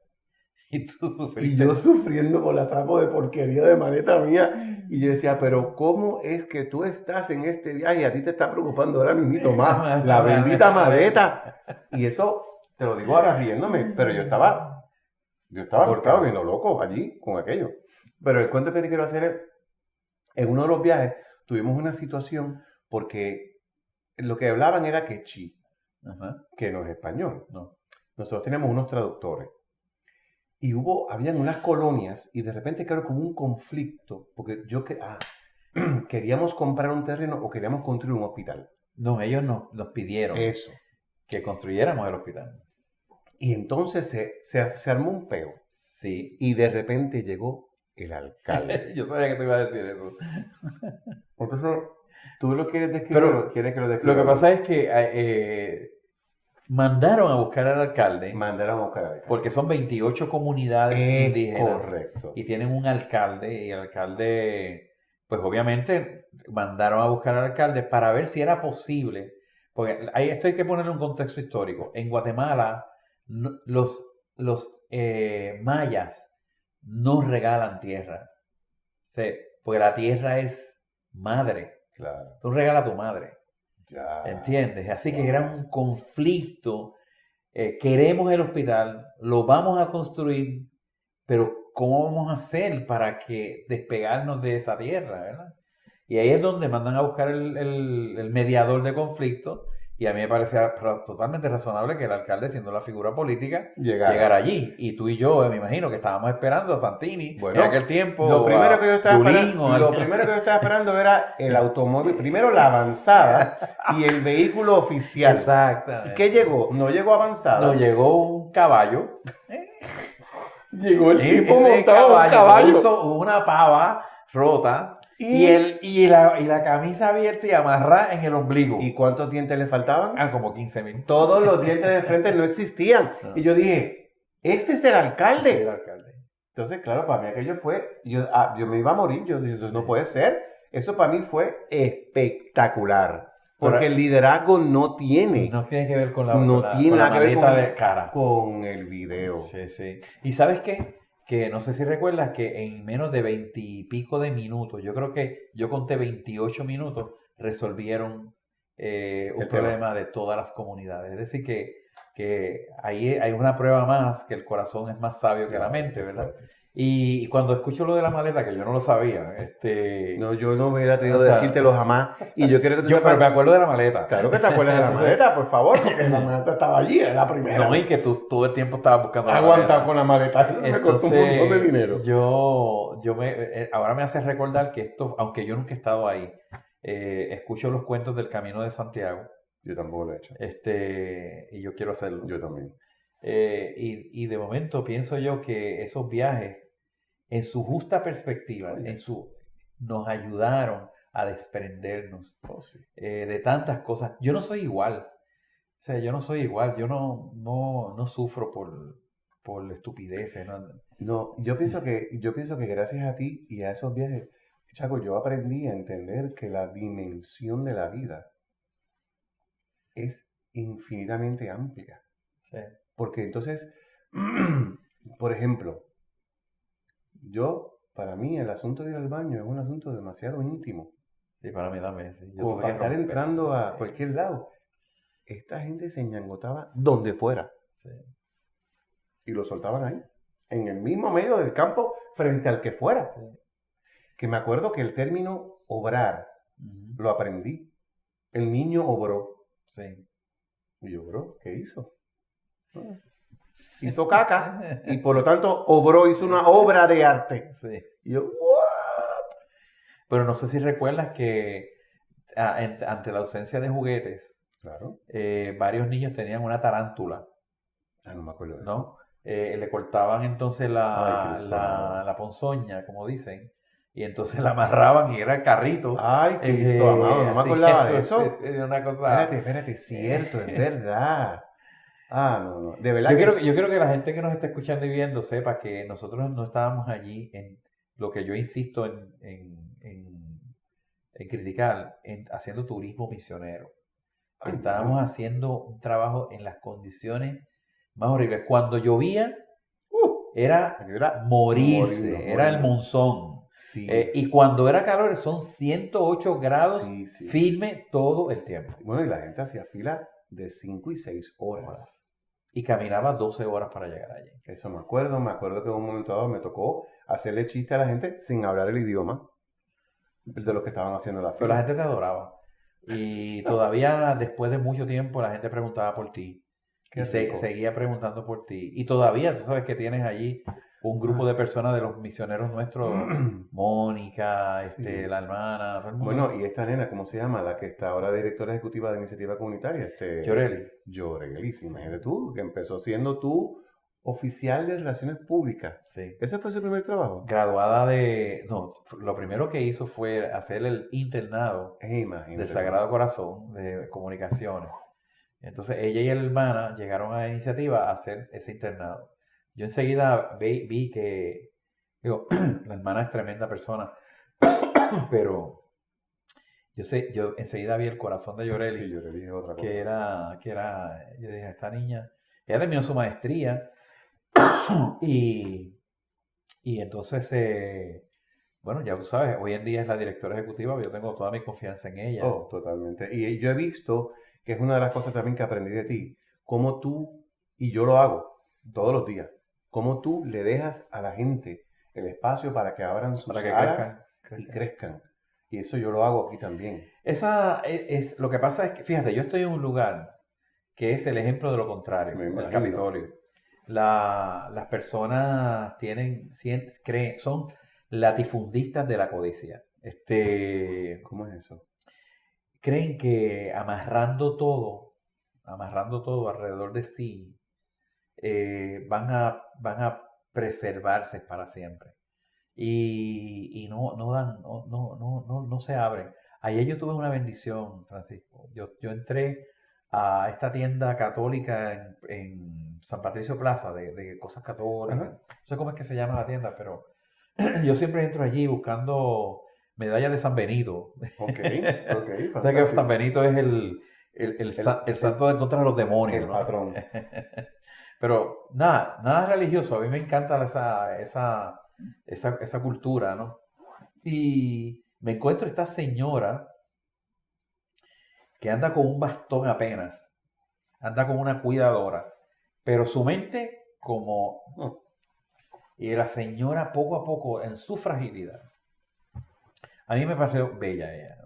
Y tú Y sufriste. yo sufriendo por la trapo de porquería de maleta mía. Y yo decía, pero ¿cómo es que tú estás en este viaje y a ti te está preocupando ahora mismito más la bendita maleta? Y eso, te lo digo ahora riéndome, pero yo estaba claro, viendo loco allí con aquello. Pero el cuento que te quiero hacer es, en uno de los viajes tuvimos una situación porque lo que hablaban era quechí, Ajá. que no es español. No. Nosotros tenemos unos traductores. Y habían unas colonias y de repente quedó como un conflicto, porque queríamos comprar un terreno o queríamos construir un hospital. No, ellos nos pidieron Eso. que construyéramos el hospital. Y entonces se armó un peo. Sí. Y de repente llegó el alcalde. Yo sabía que te iba a decir eso. Entonces, ¿tú lo quieres describir Pero o quieres que lo describa? Lo que pasa es que mandaron a buscar al alcalde Mandaron a buscar al alcalde. porque son 28 comunidades Es indígenas. correcto. Y tienen un alcalde y el alcalde, pues obviamente mandaron a buscar al alcalde para ver si era posible, porque esto hay que ponerle un contexto histórico. En Guatemala, los mayas no regalan tierra, porque la tierra es madre. Claro. Tú regalas a tu madre, Ya. ¿entiendes? Así que era un conflicto. Queremos el hospital, lo vamos a construir, pero ¿cómo vamos a hacer para que despegarnos de esa tierra, verdad? Y ahí es donde mandan a buscar el mediador de conflicto, y a mí me parecía totalmente razonable que el alcalde, siendo la figura política, llegara allí. Y tú y yo, me imagino que estábamos esperando a Santini en aquel tiempo. Lo primero que yo estaba Lo primero que yo estaba esperando era el automóvil, primero la avanzada y el vehículo oficial. Exactamente. ¿Qué llegó? No llegó avanzada. No, llegó un caballo. Llegó el tipo El montado en un caballo. puso una pava rota y la camisa abierta y amarrada en el ombligo. ¿Y cuántos dientes le faltaban? Como 15,000. Todos los dientes de frente no existían. No. Y yo dije, este es el alcalde. Sí, el alcalde. Entonces, claro, para mí aquello fue, yo me iba a morir. Yo dije, Sí. no puede ser. Eso para mí fue espectacular. Porque Pero- el liderazgo no tiene. No tiene que ver con la, No con la- tiene con la nada que ver maleta con- de cara. Con el video. Sí, sí. ¿Y sabes qué? Que no sé si recuerdas que en menos de 20 y pico de minutos, yo creo que yo conté 28 minutos, resolvieron un El problema de todas las comunidades. Es decir, que ahí hay una prueba más que el corazón es más sabio que la mente, ¿verdad? Y cuando escucho lo de la maleta, que yo no lo sabía, No, yo no me hubiera tenido O de sea, decírtelo jamás. Y yo quiero que tú yo pero sepas. me acuerdo de la maleta. Claro que te acuerdas de la Entonces, maleta, por favor, porque la maleta estaba allí, era la primera. No, y que tú todo el tiempo estabas buscando la Aguantado maleta. con la maleta. Eso me costó un montón de dinero. Ahora me hace recordar que esto, aunque yo nunca he estado ahí, escucho los cuentos del Camino de Santiago, Yo tampoco lo he hecho. y yo quiero hacerlo. Yo también. Y de momento pienso yo que esos viajes, en su justa perspectiva, nos ayudaron a desprendernos Oh, sí. de tantas cosas. Yo no soy igual. O sea, yo no soy igual. Yo no sufro por estupideces. No, yo pienso que gracias a ti y a esos viajes, Chaco, yo aprendí a entender que la dimensión de la vida es infinitamente amplia. Sí. Porque entonces Por ejemplo, para mí, el asunto de ir al baño es un asunto demasiado íntimo. Sí, para mí también, sí. Yo Como tuve para que estar romper, entrando a sí. cualquier lado. Esta gente se ñangotaba donde fuera Sí. y lo soltaban ahí, en el mismo medio del campo, frente al que fuera. Sí. Que me acuerdo que el término obrar Ujú. lo aprendí. El niño obró. Sí. Y yo, bro, ¿qué hizo? Ah, hizo caca y por lo tanto obró, hizo una obra de arte. Sí. Y yo, ¿what? Pero no sé si recuerdas que ante la ausencia de juguetes, Claro. varios niños tenían una tarántula, Ah, no me acuerdo de eso. ¿no? Le cortaban entonces Ay, Cristo amado. la ponzoña, como dicen, y entonces la amarraban y era el carrito. Ay, Cristo amado, no me Así acordaba que de eso. es una cosa... Espérate, cierto, es verdad. Ah, no. De verdad Yo creo que la gente que nos está escuchando y viendo sepa que nosotros no estábamos allí en lo que yo insisto en criticar, haciendo turismo misionero. Ay, Estábamos no. haciendo un trabajo en las condiciones más horribles. Cuando llovía, era Era morirse, era el morirnos. monzón. Sí. Y cuando era calor, son 108 grados Sí, sí. firme todo el tiempo. Bueno, y la gente hacía fila de 5 y 6 horas. Y caminaba 12 horas para llegar allí. Eso me acuerdo que en un momento dado me tocó hacerle chiste a la gente sin hablar el idioma de los que estaban haciendo la Pero la fila. gente te adoraba. Y todavía después de mucho tiempo la gente preguntaba por ti. Qué Y rico. seguía preguntando por ti. Y todavía, tú sabes que tienes allí un grupo de personas de los misioneros nuestros, Mónica, Sí. la hermana, todo el mundo. Bueno, y esta nena, ¿cómo se llama? La que está ahora directora ejecutiva de Iniciativa Comunitaria. Lloreli. Lloreli, sí, imagínate tú, que empezó siendo tú oficial de Relaciones Públicas. Sí. ¿Ese fue su primer trabajo? Graduada de... No, lo primero que hizo fue hacer el internado Imagínate. del Sagrado Corazón de Comunicaciones. Entonces ella y la hermana llegaron a la iniciativa a hacer ese internado. Yo enseguida vi que, digo, la hermana es tremenda persona, pero yo enseguida vi el corazón de Lloreli, Sí, Lloreli es otra cosa. que era, yo dije, esta niña, ella terminó su maestría y entonces, bueno, ya tú sabes, hoy en día es la directora ejecutiva, yo tengo toda mi confianza en ella. Oh, totalmente. Y yo he visto que es una de las cosas también que aprendí de ti, cómo tú, y yo lo hago todos los días, cómo tú le dejas a la gente el espacio para que abran sus Para que alas crezcan. y crezcan. Y eso yo lo hago aquí también. Lo que pasa es que, fíjate, yo estoy en un lugar que es el ejemplo de lo contrario, Me el imagino. Capitolio. Las personas son latifundistas de la codicia. ¿Cómo es eso? Creen que amarrando todo alrededor de sí, van a preservarse para siempre. Y no se abren. Ayer yo tuve una bendición, Francisco. Yo entré a esta tienda católica en San Patricio Plaza de cosas católicas. Ajá. No sé cómo es que se llama la tienda, pero yo siempre entro allí buscando medallas de San Benito. Ok, O sea que San Benito es el santo de contra los demonios. El ¿no? patrón. Pero nada religioso. A mí me encanta esa cultura, ¿no? Y me encuentro esta señora que anda con un bastón apenas, anda con una cuidadora, pero su mente como... Y la señora poco a poco, en su fragilidad, a mí me pareció bella ella,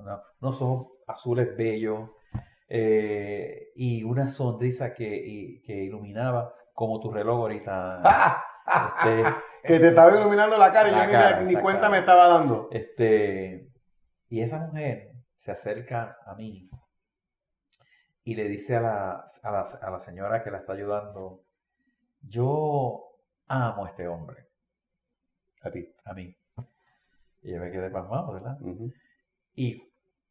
unos ojos azules bellos y una sonrisa que iluminaba como tu reloj ahorita. Que te estaba iluminando la cara y yo ni cuenta me estaba dando. Y esa mujer se acerca a mí y le dice a la señora que la está ayudando, yo amo a este hombre. A mí. Y yo me quedé pasmado, ¿verdad? Uh-huh. Y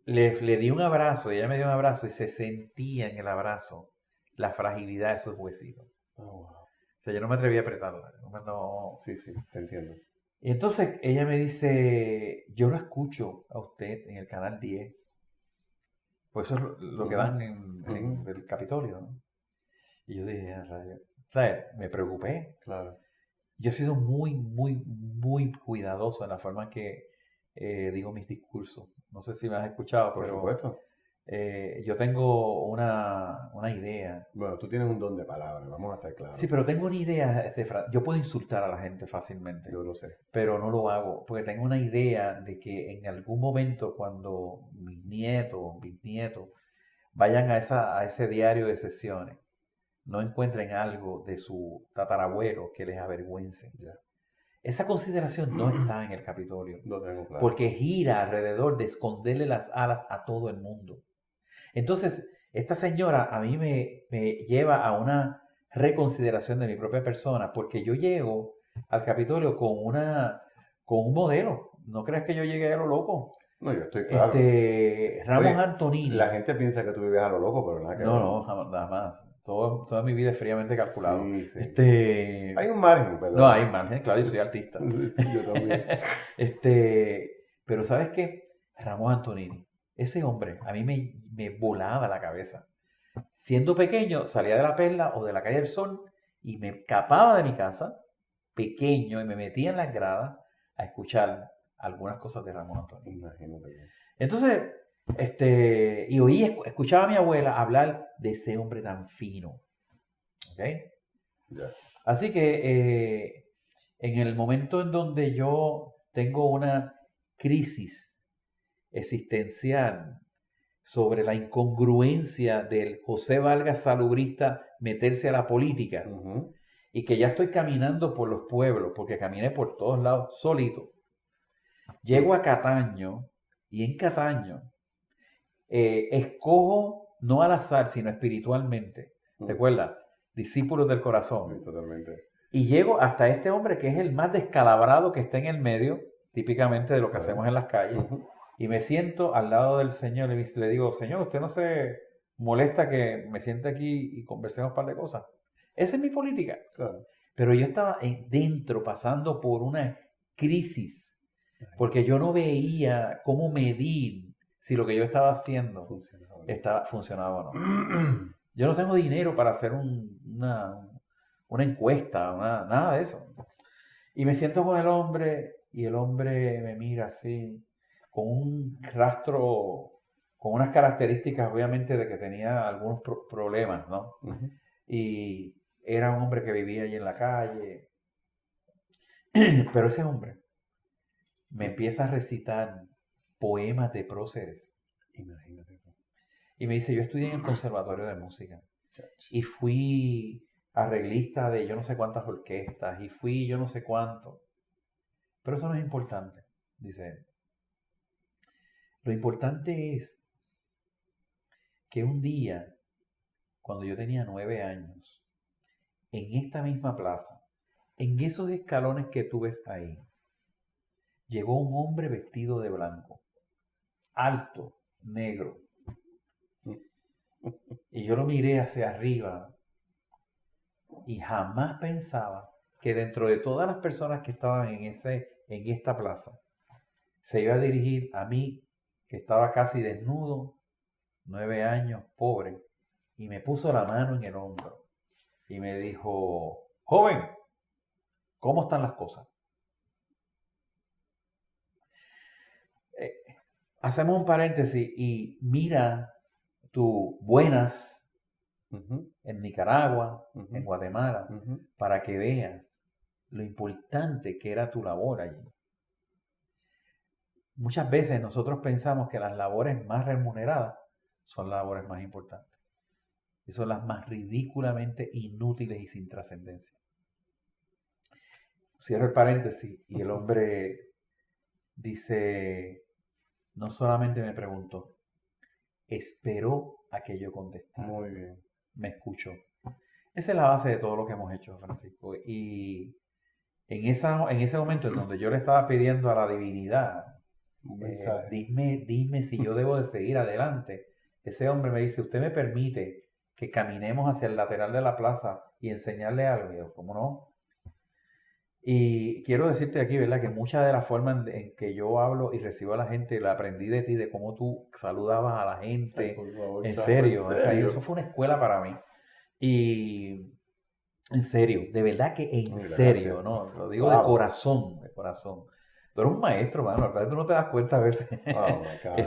le di un abrazo, y ella me dio un abrazo y se sentía en el abrazo la fragilidad de sus huesitos. Oh, wow. O sea, yo no me atreví a apretarla. No. Sí, te entiendo. Y entonces ella me dice, yo lo escucho a usted en el canal 10. Pues eso es lo que dan en el Capitolio, ¿no? Y yo dije, rayo. O sea, me preocupé. Claro. yo he sido muy, muy, muy cuidadoso en la forma en que digo mis discursos. No sé si me has escuchado, Por pero supuesto. yo tengo una idea. Bueno, tú tienes un don de palabra, vamos a estar claros. Sí, pero tengo una idea, yo puedo insultar a la gente fácilmente, Yo lo sé. pero no lo hago, porque tengo una idea de que en algún momento cuando mis nietos, bisnietos, vayan a ese diario de sesiones, no encuentren algo de su tatarabuelo que les avergüence. Ya. Esa consideración no está en el Capitolio, Lo tengo claro. porque gira alrededor de esconderle las alas a todo el mundo. Entonces, esta señora a mí me lleva a una reconsideración de mi propia persona, porque yo llego al Capitolio con un modelo. No creas que yo llegué a lo loco. No, yo estoy claro. Ramos Oye, Antonini. La gente piensa que tú vives a lo loco, pero nada que ver. No, nada más. Toda mi vida es fríamente calculado. Sí, sí. Hay Hay un margen, pero... No, hay margen, claro, yo soy artista. Yo también. Pero ¿sabes qué? Ramos Antonini, ese hombre a mí me volaba la cabeza. Siendo pequeño, salía de la Perla o de la Calle del Sol y me escapaba de mi casa, pequeño, y me metía en las gradas a escuchar algunas cosas de Ramos Antonini. Imagínate. Entonces, escuchaba a mi abuela hablar de ese hombre tan fino. ¿Ok? Ya. Así que en el momento en donde yo tengo una crisis existencial sobre la incongruencia del José Vargas salubrista meterse a la política, Ujú. y que ya estoy caminando por los pueblos, porque caminé por todos lados solito, llego a Cataño y en Cataño escojo no al azar, sino espiritualmente. ¿Recuerda? Discípulos del corazón. Sí, totalmente. Y llego hasta este hombre que es el más descalabrado que está en el medio, típicamente de lo que hacemos en las calles, Ujú. y me siento al lado del Señor y le digo, Señor, ¿usted no se molesta que me siente aquí y conversemos un par de cosas? Esa es mi política. Claro. Pero yo estaba dentro pasando por una crisis, porque yo no veía cómo medir si lo que yo estaba haciendo funcionaba o no. Yo no tengo dinero para hacer una encuesta, nada de eso. Y me siento con el hombre y el hombre me mira así, con un rastro, con unas características obviamente de que tenía algunos problemas, ¿no? Ujú. Y era un hombre que vivía allí en la calle. Pero ese hombre me empieza a recitar poemas de próceres. Imagínate eso. Y me dice, yo estudié en el Conservatorio de Música. Y fui arreglista de yo no sé cuántas orquestas. Y fui yo no sé cuánto. Pero eso no es importante, dice él. Lo importante es que un día, cuando yo tenía 9 años, en esta misma plaza, en esos escalones que tú ves ahí, llegó un hombre vestido de blanco, alto, negro. Y yo lo miré hacia arriba y jamás pensaba que dentro de todas las personas que estaban en esta plaza, se iba a dirigir a mí, que estaba casi desnudo, 9 años, pobre, y me puso la mano en el hombro y me dijo, joven, ¿cómo están las cosas? Hacemos un paréntesis y mira tus buenas Ujú. en Nicaragua, Ujú. en Guatemala, Ujú. para que veas lo importante que era tu labor allí. Muchas veces nosotros pensamos que las labores más remuneradas son las labores más importantes. Y son las más ridículamente inútiles y sin trascendencia. Cierro el paréntesis y el hombre dice, no solamente me preguntó, esperó a que yo contestara. Muy bien. Me escuchó. Esa es la base de todo lo que hemos hecho, Francisco. Y en ese momento en donde yo le estaba pidiendo a la divinidad, Un mensaje. dime si yo debo de seguir adelante. Ese hombre me dice, ¿usted me permite que caminemos hacia el lateral de la plaza y enseñarle algo? Y yo, ¿cómo no? Y quiero decirte aquí, ¿verdad? Que muchas de las formas en que yo hablo y recibo a la gente, la aprendí de ti, de cómo tú saludabas a la gente. Ay, por favor, En chavo, serio, en serio. eso fue una escuela para mí. Y En serio, de verdad que en Gracias. serio, ¿no? Lo digo de corazón, de corazón. Tú eres un maestro, mano, a veces tú no te das cuenta a veces. Oh, my God.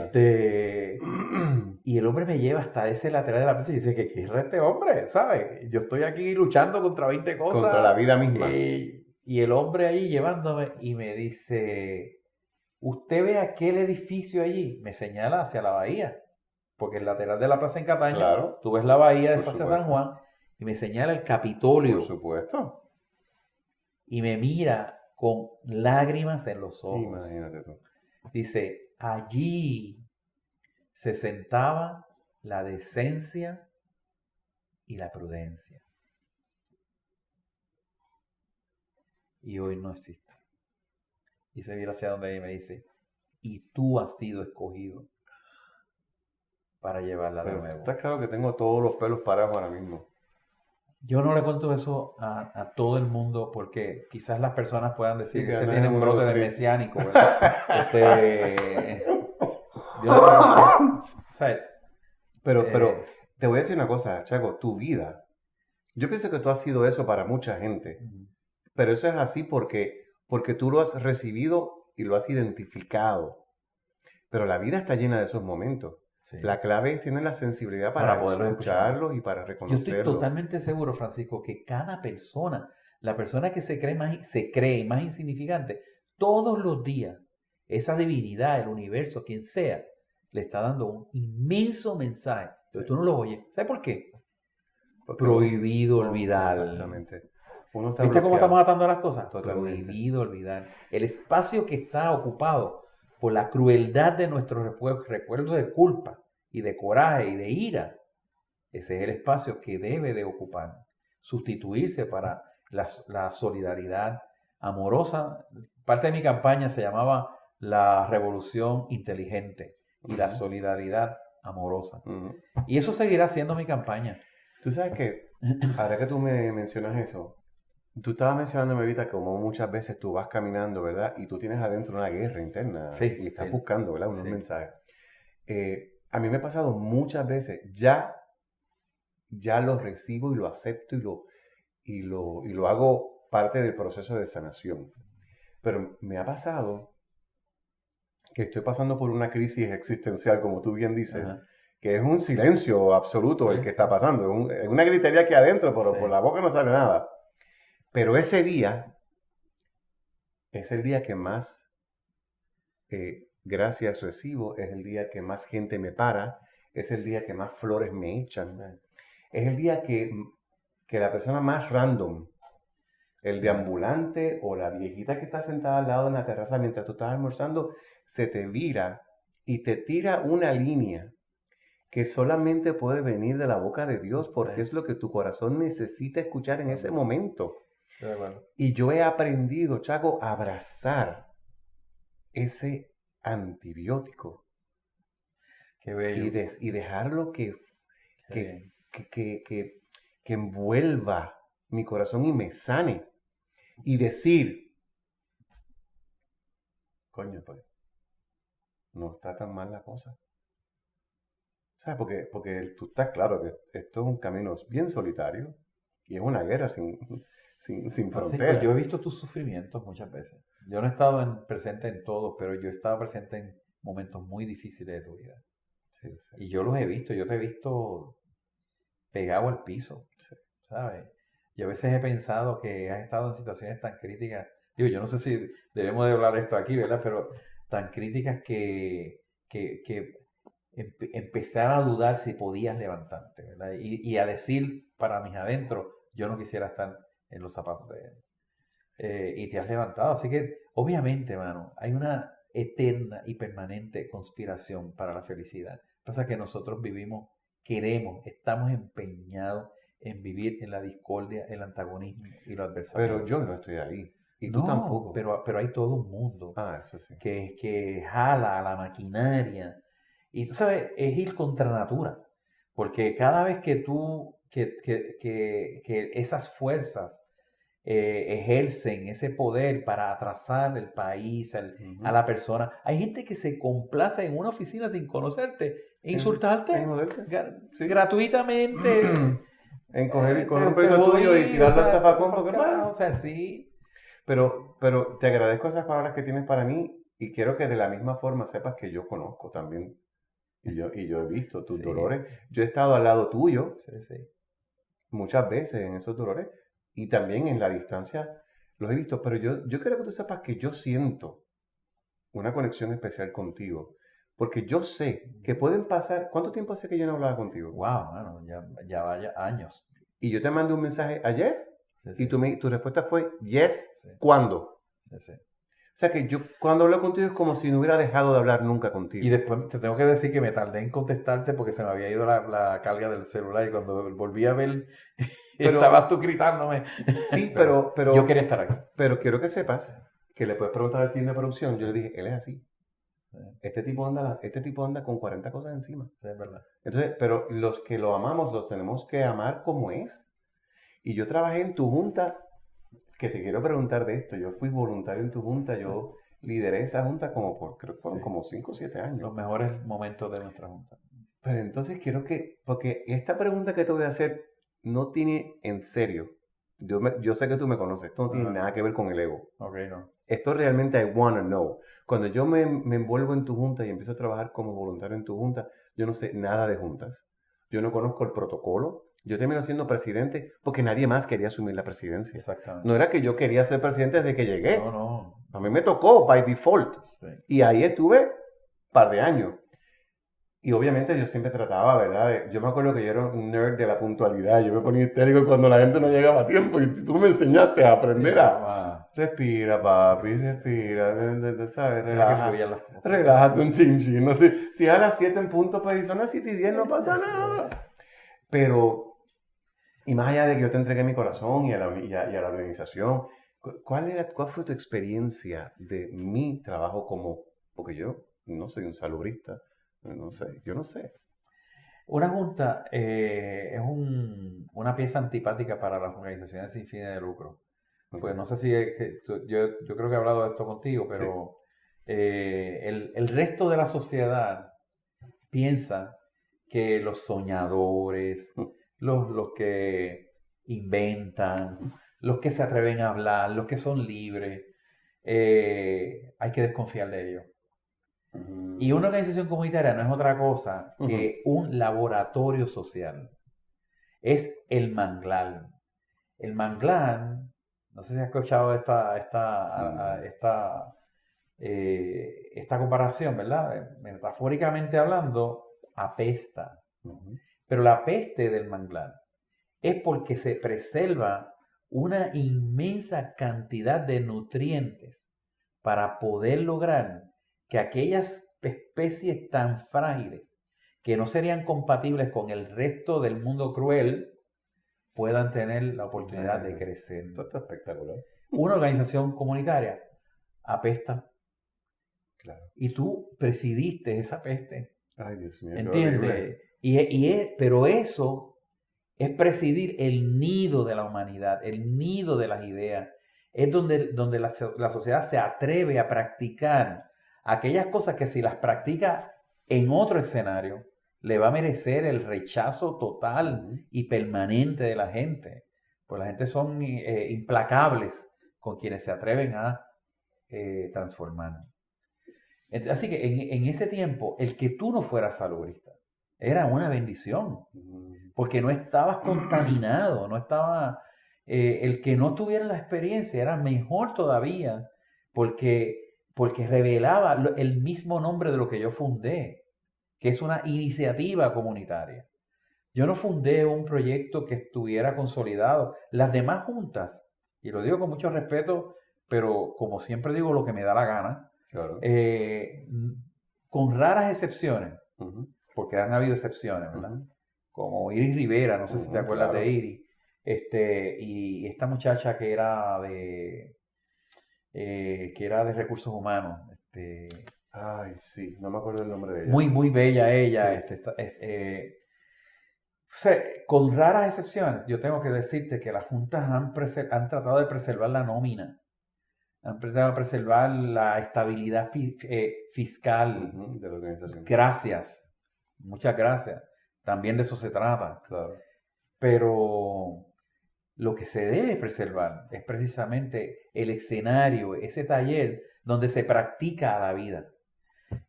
Y el hombre me lleva hasta ese lateral de la plaza y dice que ¿qué es este hombre? ¿Sabes? Yo estoy aquí luchando contra 20 cosas. Contra la vida misma. Y el hombre ahí llevándome y me dice, ¿usted ve aquel edificio allí? Me señala hacia la bahía, porque el lateral de la plaza en Cataño, Claro. tú ves la bahía de Por hacia supuesto. San Juan, y me señala el Capitolio. Por supuesto. Y me mira con lágrimas en los ojos. Imagínate tú. Dice, allí se sentaba la decencia y la prudencia. Y hoy no existe. Y se vira hacia donde ella y me dice, y tú has sido escogido para llevarla de Pero nuevo. está claro que tengo todos los pelos parados ahora mismo. Yo no le cuento eso a todo el mundo porque quizás las personas puedan decir Sí, que que este no tiene es un uno, brote dos, de tres. mesiánico, ¿verdad? O sea, Pero te voy a decir una cosa, Chaco, tu vida. Yo pienso que tú has sido eso para mucha gente. Pero eso es así porque tú lo has recibido y lo has identificado. Pero la vida está llena de esos momentos. sí. La clave es tener la sensibilidad para poderlos escucharlos y para Yo estoy reconocerlos. totalmente seguro, Francisco, que cada persona, la persona que se cree más insignificante, todos los días, esa divinidad, el universo, quien sea, le está dando un inmenso mensaje. Pero Sí. tú no lo oyes. ¿Sabes por qué? Porque Prohibido olvidar. Exactamente. Uno está ¿Viste cómo bloqueado. estamos atando las cosas? Totalmente. Prohibido olvidar. El espacio que está ocupado por la crueldad de nuestros recuerdos de culpa y de coraje y de ira, ese es el espacio que debe de ocupar, sustituirse para la solidaridad amorosa. Parte de mi campaña se llamaba la revolución inteligente y la solidaridad amorosa. Ujú. Y eso seguirá siendo mi campaña. Tú sabes que, ahora que tú me mencionas eso, tú estabas mencionándome ahorita como muchas veces tú vas caminando, ¿verdad? Y tú tienes adentro una guerra interna Sí, y estás sí. buscando, ¿verdad? Unos Sí. mensajes. A mí me ha pasado muchas veces, ya lo recibo y lo acepto y lo hago parte del proceso de sanación. Pero me ha pasado que estoy pasando por una crisis existencial, como tú bien dices, Ajá. que es un silencio absoluto el Sí, que sí. está pasando. Es una gritería aquí adentro, pero Sí. por la boca no sale nada. Pero ese día es el día que más gracias recibo, es el día que más gente me para, es el día que más flores me echan. Es el día que la persona más random, el Sí. deambulante o la viejita que está sentada al lado en la terraza mientras tú estás almorzando, se te vira y te tira una línea que solamente puede venir de la boca de Dios porque Sí. es lo que tu corazón necesita escuchar en ese momento. Estoy de acuerdo. Y yo he aprendido, Chaco, a abrazar ese antibiótico Qué bello. y dejarlo Qué bien. que envuelva mi corazón y me sane. Y decir, coño, pues, no está tan mal la cosa. ¿Sabes? Porque tú estás claro que esto es un camino bien solitario y es una guerra sin Francisco, fronteras. yo he visto tus sufrimientos muchas veces. Yo no he estado presente en todos, pero yo he estado presente en momentos muy difíciles de tu vida. Sí, sí. Y yo los he visto, yo te he visto pegado al piso, ¿sabes? Yo a veces he pensado que has estado en situaciones tan críticas. Digo, yo no sé si debemos de hablar esto aquí, ¿verdad? Pero tan críticas que empezar a dudar si podías levantarte, ¿verdad? Y a decir para mis adentros, yo no quisiera estar en los zapatos de él. Y te has levantado. Así que, obviamente, mano, hay una eterna y permanente conspiración para la felicidad. Pasa que nosotros vivimos, estamos empeñados en vivir en la discordia, el antagonismo y lo adversario. Pero yo no estoy ahí. Y tú No, tampoco. pero hay todo un mundo Eso sí. que jala a la maquinaria. Y tú sabes, es ir contra natura. Porque cada vez que tú, que esas fuerzas ejercen ese poder para atrasar el país, a la persona, hay gente que se complace en una oficina sin conocerte e insultarte ¿En joderte? Sí. gratuitamente. en coger un proyecto tuyo y tirarlo al zafacón, porque o sea, sí. Pero te agradezco esas palabras que tienes para mí y quiero que de la misma forma sepas que yo conozco también y yo he visto tus dolores. Yo he estado al lado tuyo muchas veces en esos dolores y también en la distancia los he visto, pero yo quiero que tú sepas que yo siento una conexión especial contigo, porque yo sé que pueden pasar. ¿Cuánto tiempo hace que yo no hablaba contigo? Wow, bueno, ya vaya años. Y yo te mandé un mensaje ayer Sí. y tu respuesta fue yes. ¿Cuándo? Sí. O sea que yo cuando hablo contigo es como si no hubiera dejado de hablar nunca contigo. Y después te tengo que decir que me tardé en contestarte porque se me había ido la carga del celular y cuando volví a ver estabas tú gritándome. Sí, pero yo quería estar aquí. Pero quiero que sepas que le puedes preguntar al team de producción. Yo le dije, él es así. Sí. Este tipo anda con 40 cosas encima. Sí, es verdad. Entonces, pero los que lo amamos, los tenemos que amar como es. Y yo trabajé en tu junta, que te quiero preguntar de esto. Yo fui voluntario en tu junta, yo lideré esa junta creo que fueron como 5 o 7 años. Los mejores momentos de nuestra junta. Pero entonces porque esta pregunta que te voy a hacer no tiene, en serio, yo sé que tú me conoces, esto no tiene nada que ver con el ego. Okay, no. Esto realmente I wanna know. Cuando yo me envuelvo en tu junta y empiezo a trabajar como voluntario en tu junta, yo no sé nada de juntas. Yo no conozco el protocolo. Yo termino siendo presidente porque nadie más quería asumir la presidencia. Exactamente. No era que yo quería ser presidente desde que llegué. No. A mí me tocó by default. Sí. Y ahí estuve un par de años. Y obviamente yo siempre trataba, ¿verdad? Yo me acuerdo que yo era un nerd de la puntualidad. Yo me ponía histérico cuando la gente no llegaba a tiempo. Y tú me enseñaste a aprender respira, papi, respira. ¿Sabes? Relájate un chinchín. ¿No? Si a las 7 en punto, pues son las 7 y 10, no pasa nada. Pero, y más allá de que yo te entregué mi corazón y a la organización, ¿cuál fue tu experiencia de mi trabajo porque yo no soy un salubrista? Yo no sé. Una junta es una pieza antipática para las organizaciones sin fines de lucro. Okay. Pues no sé si yo creo que he hablado de esto contigo, pero sí. El resto de la sociedad piensa que los soñadores, los que inventan, los que se atreven a hablar, los que son libres, hay que desconfiar de ellos. Y una organización comunitaria no es otra cosa que un laboratorio social. Es el manglar. El manglar, no sé si has escuchado esta comparación, ¿verdad? Metafóricamente hablando, apesta. Pero la peste del manglar es porque se preserva una inmensa cantidad de nutrientes para poder lograr que aquellas especies tan frágiles que no serían compatibles con el resto del mundo cruel puedan tener la oportunidad de crecer. Esto está espectacular. Una organización comunitaria apesta. Claro. Y tú presidiste esa peste. Ay, Dios mío. ¿Entiendes? Pero eso es presidir el nido de la humanidad, el nido de las ideas. Es donde la sociedad se atreve a practicar aquellas cosas que si las practica en otro escenario, le va a merecer el rechazo total y permanente de la gente. Pues la gente son implacables con quienes se atreven a transformar. Así que en ese tiempo, el que tú no fueras salubrista era una bendición, porque no estabas contaminado, no estaba... el que no tuviera la experiencia era mejor todavía, porque revelaba el mismo nombre de lo que yo fundé, que es una iniciativa comunitaria. Yo no fundé un proyecto que estuviera consolidado. Las demás juntas, y lo digo con mucho respeto, pero como siempre digo lo que me da la gana, claro. Con raras excepciones, porque han habido excepciones, ¿verdad? Como Iris Rivera, no sé si te acuerdas de Iris, y esta muchacha que era de recursos humanos. Ay, sí, no me acuerdo el nombre de ella. Muy, muy bella ella. Sí. O sea, con raras excepciones, yo tengo que decirte que las juntas han tratado de preservar la nómina, han tratado de preservar la estabilidad fiscal de la organización. Gracias, muchas gracias. También de eso se trata. Claro. Pero lo que se debe preservar es precisamente el escenario, ese taller donde se practica la vida.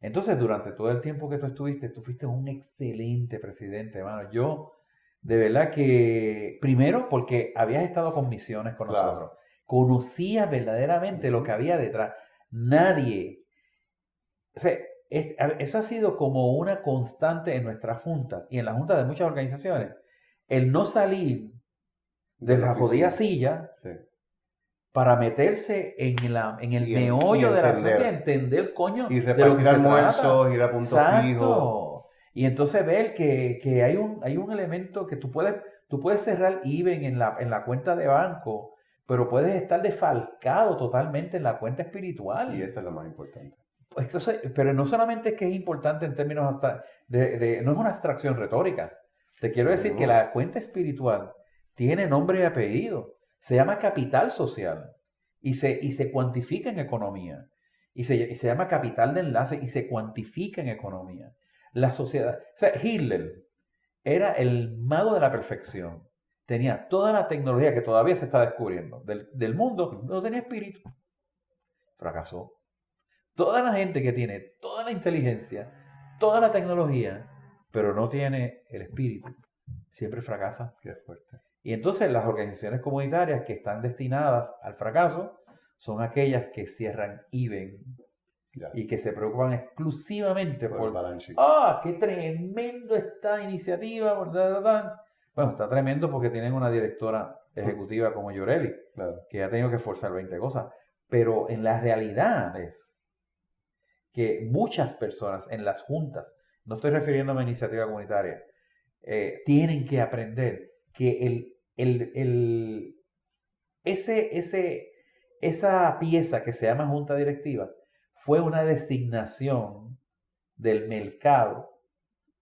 Entonces, durante todo el tiempo que tú fuiste un excelente presidente, hermano. Yo, de verdad que, primero porque habías estado con misiones con Claro. nosotros, conocías verdaderamente lo que había detrás. Nadie, o sea, eso ha sido como una constante en nuestras juntas y en las juntas de muchas organizaciones. El no salir de la jodida silla Sí. para meterse en el Y meollo de la entender. asunto y entender, coño, Y de lo que repartir se almuerzos, ir a punto Exacto. fijo. Y entonces ver que hay un elemento que tú puedes cerrar even en la cuenta de banco, pero puedes estar defalcado totalmente en la cuenta espiritual. Y eso es lo más importante. Entonces, pero no solamente es que es importante en términos hasta no es una abstracción retórica. Te quiero decir No. que la cuenta espiritual tiene nombre y apellido. Se llama capital social y se cuantifica en economía. Y se llama capital de enlace y se cuantifica en economía. La sociedad, o sea, Hitler era el mago de la perfección. Tenía toda la tecnología que todavía se está descubriendo del mundo, no tenía espíritu. Fracasó. Toda la gente que tiene toda la inteligencia, toda la tecnología, pero no tiene el espíritu, siempre fracasa. Qué fuerte. Y entonces las organizaciones comunitarias que están destinadas al fracaso son aquellas que cierran IBEN Ya. y que se preocupan exclusivamente Por el por balance sheet. qué tremendo esta iniciativa. Bueno, está tremendo porque tienen una directora ejecutiva como Yoreli, Claro. que ha tenido que forzar 20 cosas. Pero en la realidad es que muchas personas en las juntas, no estoy refiriéndome a iniciativa comunitaria, tienen que aprender que esa pieza que se llama junta directiva fue una designación del mercado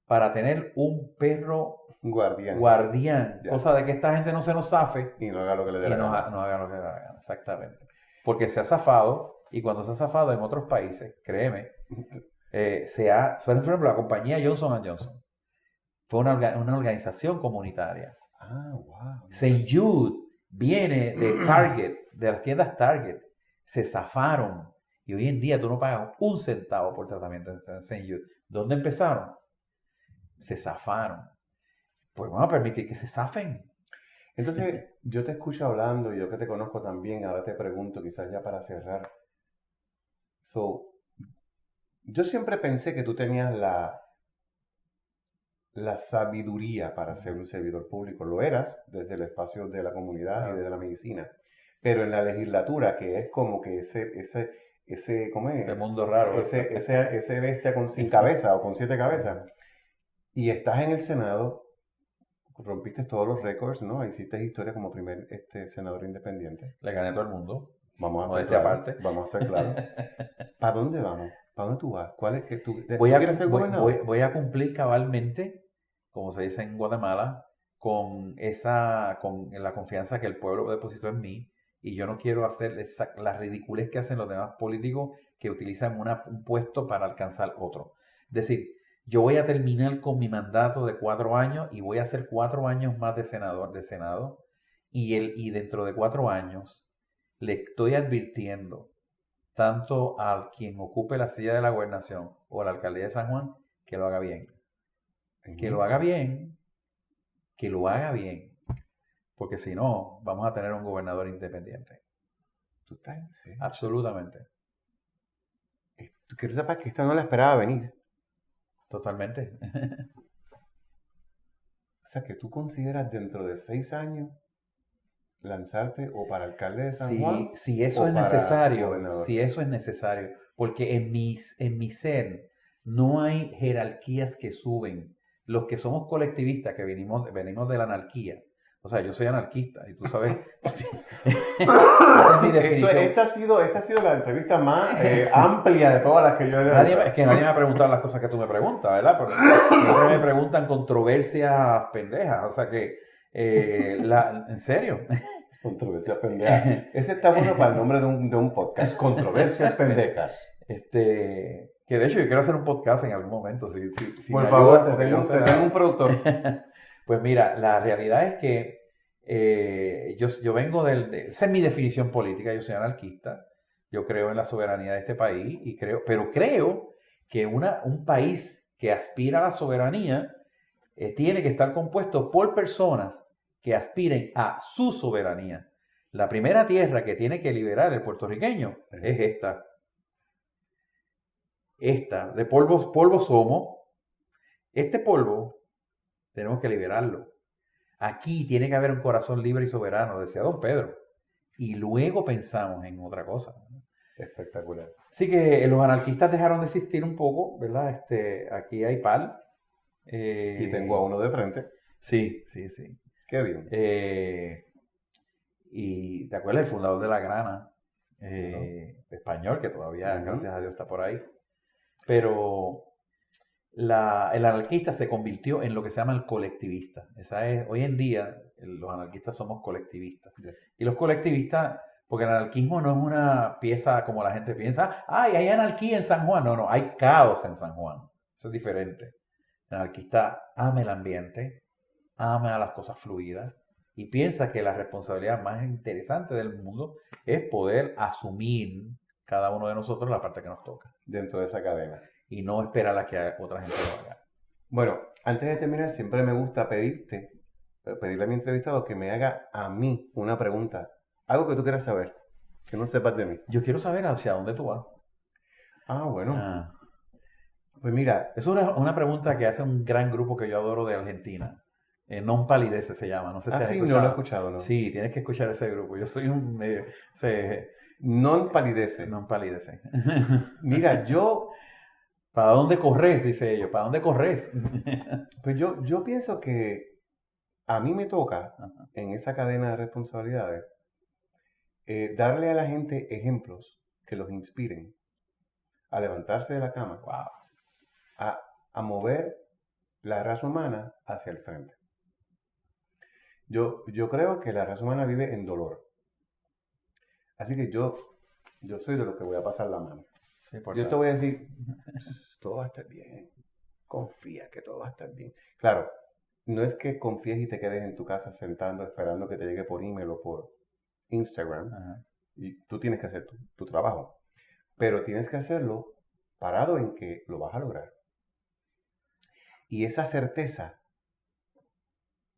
para tener un perro guardián, Ya. cosa de que esta gente no se nos zafe Y no haga lo que le dé y la no gana. haga lo que le da la gana, exactamente. Porque se ha zafado, y cuando se ha zafado en otros países, créeme, por ejemplo, la compañía Johnson & Johnson fue una organización comunitaria. Ah, wow. St. Jude viene de Target, de las tiendas Target. Se zafaron. Y hoy en día tú no pagas un centavo por tratamiento en St. Jude. ¿Dónde empezaron? Se zafaron. Pues vamos a permitir que se zafen. Entonces, yo te escucho hablando y yo que te conozco también, ahora te pregunto, quizás ya para cerrar. Yo siempre pensé que tú tenías la sabiduría para ser un servidor público. Lo eras desde el espacio de la comunidad y desde la medicina. Pero en la legislatura, que es como que ¿cómo es? Ese mundo raro. Ese bestia sin cabeza o con 7 cabezas. Y estás en el Senado, rompiste todos los récords, ¿no? Hiciste historia como primer senador independiente. Le gané a todo el mundo. Vamos a Modestia estar aparte. Vamos a estar claros. ¿Para dónde vamos? ¿Para dónde tú vas? ¿Cuál es que tú quieres ser voy, gobernador? voy a cumplir cabalmente, como se dice en Guatemala, con la confianza que el pueblo depositó en mí. Y yo no quiero hacer la ridiculez que hacen los demás políticos que utilizan un puesto para alcanzar otro. Es decir, yo voy a terminar con mi mandato de 4 años y voy a hacer 4 años más de Senado. Y dentro de 4 años le estoy advirtiendo tanto a quien ocupe la silla de la gobernación o la alcaldía de San Juan que lo haga bien. Que lo haga bien. Que lo haga bien. Porque si no, vamos a tener un gobernador independiente. ¿Tú estás en serio? Absolutamente. Tú quiero sepas que esta no la esperaba venir. Totalmente. O sea, que tú consideras dentro de 6 años lanzarte o para alcalde de San Juan. Si eso o es para necesario. gobernador. Si eso es necesario. Porque en mi ser no hay jerarquías que suben. Los que somos colectivistas, que venimos de la anarquía. O sea, yo soy anarquista y tú sabes. Esa es mi definición. Esta ha sido la entrevista más amplia de todas las que yo he realizado. Es que nadie me ha preguntado las cosas que tú me preguntas, ¿verdad? Porque siempre me preguntan controversias pendejas. O sea que, en serio. Controversias pendejas. Ese está bueno para el nombre de un podcast. Controversias pendejas. Que de hecho yo quiero hacer un podcast en algún momento. Si Por me favor, ayudan, te porque yo tengo no sé un productor. Pues mira, la realidad es que yo vengo esa es mi definición política, yo soy anarquista, yo creo en la soberanía de este país, pero creo que un país que aspira a la soberanía tiene que estar compuesto por personas que aspiren a su soberanía. La primera tierra que tiene que liberar el puertorriqueño es esta. Esta, de polvo somos. Este polvo tenemos que liberarlo. Aquí tiene que haber un corazón libre y soberano, decía don Pedro. Y luego pensamos en otra cosa. Espectacular. Así que los anarquistas dejaron de existir un poco, ¿verdad? Aquí hay pal. Y tengo a uno de frente. Sí. Qué bien. Y ¿te acuerdas? El fundador de La Grana, español, que todavía, gracias a Dios, está por ahí. Pero el anarquista se convirtió en lo que se llama el colectivista. Hoy en día, los anarquistas somos colectivistas. Yeah. Y los colectivistas, porque el anarquismo no es una pieza como la gente piensa, ¡ay, hay anarquía en San Juan! No, hay caos en San Juan. Eso es diferente. El anarquista ama el ambiente, ama las cosas fluidas y piensa que la responsabilidad más interesante del mundo es poder asumir cada uno de nosotros la parte que nos toca. Dentro de esa cadena. Y no esperar a que otra gente lo haga. Bueno, antes de terminar, siempre me gusta pedirle a mi entrevistado que me haga a mí una pregunta. Algo que tú quieras saber, que no sepas de mí. Yo quiero saber hacia dónde tú vas. Bueno. Pues mira. Es una pregunta que hace un gran grupo que yo adoro de Argentina. Non Palidece se llama. No sé si has escuchado. No lo he escuchado, ¿no? Sí, tienes que escuchar ese grupo. Yo soy un... Non Palidece. Non Palidece. Mira, yo... ¿Para dónde corres? Dice ellos. ¿Para dónde corres? Pues yo pienso que a mí me toca, en esa cadena de responsabilidades, darle a la gente ejemplos que los inspiren a levantarse de la cama, a mover la raza humana hacia el frente. Yo creo que la raza humana vive en dolor. Así que yo soy de los que voy a pasar la mano. Sí, yo te voy a decir, todo va a estar bien. Confía que todo va a estar bien. Claro, no es que confíes y te quedes en tu casa sentando esperando que te llegue por email o por Instagram. Y tú tienes que hacer tu trabajo. Pero tienes que hacerlo parado en que lo vas a lograr. Y esa certeza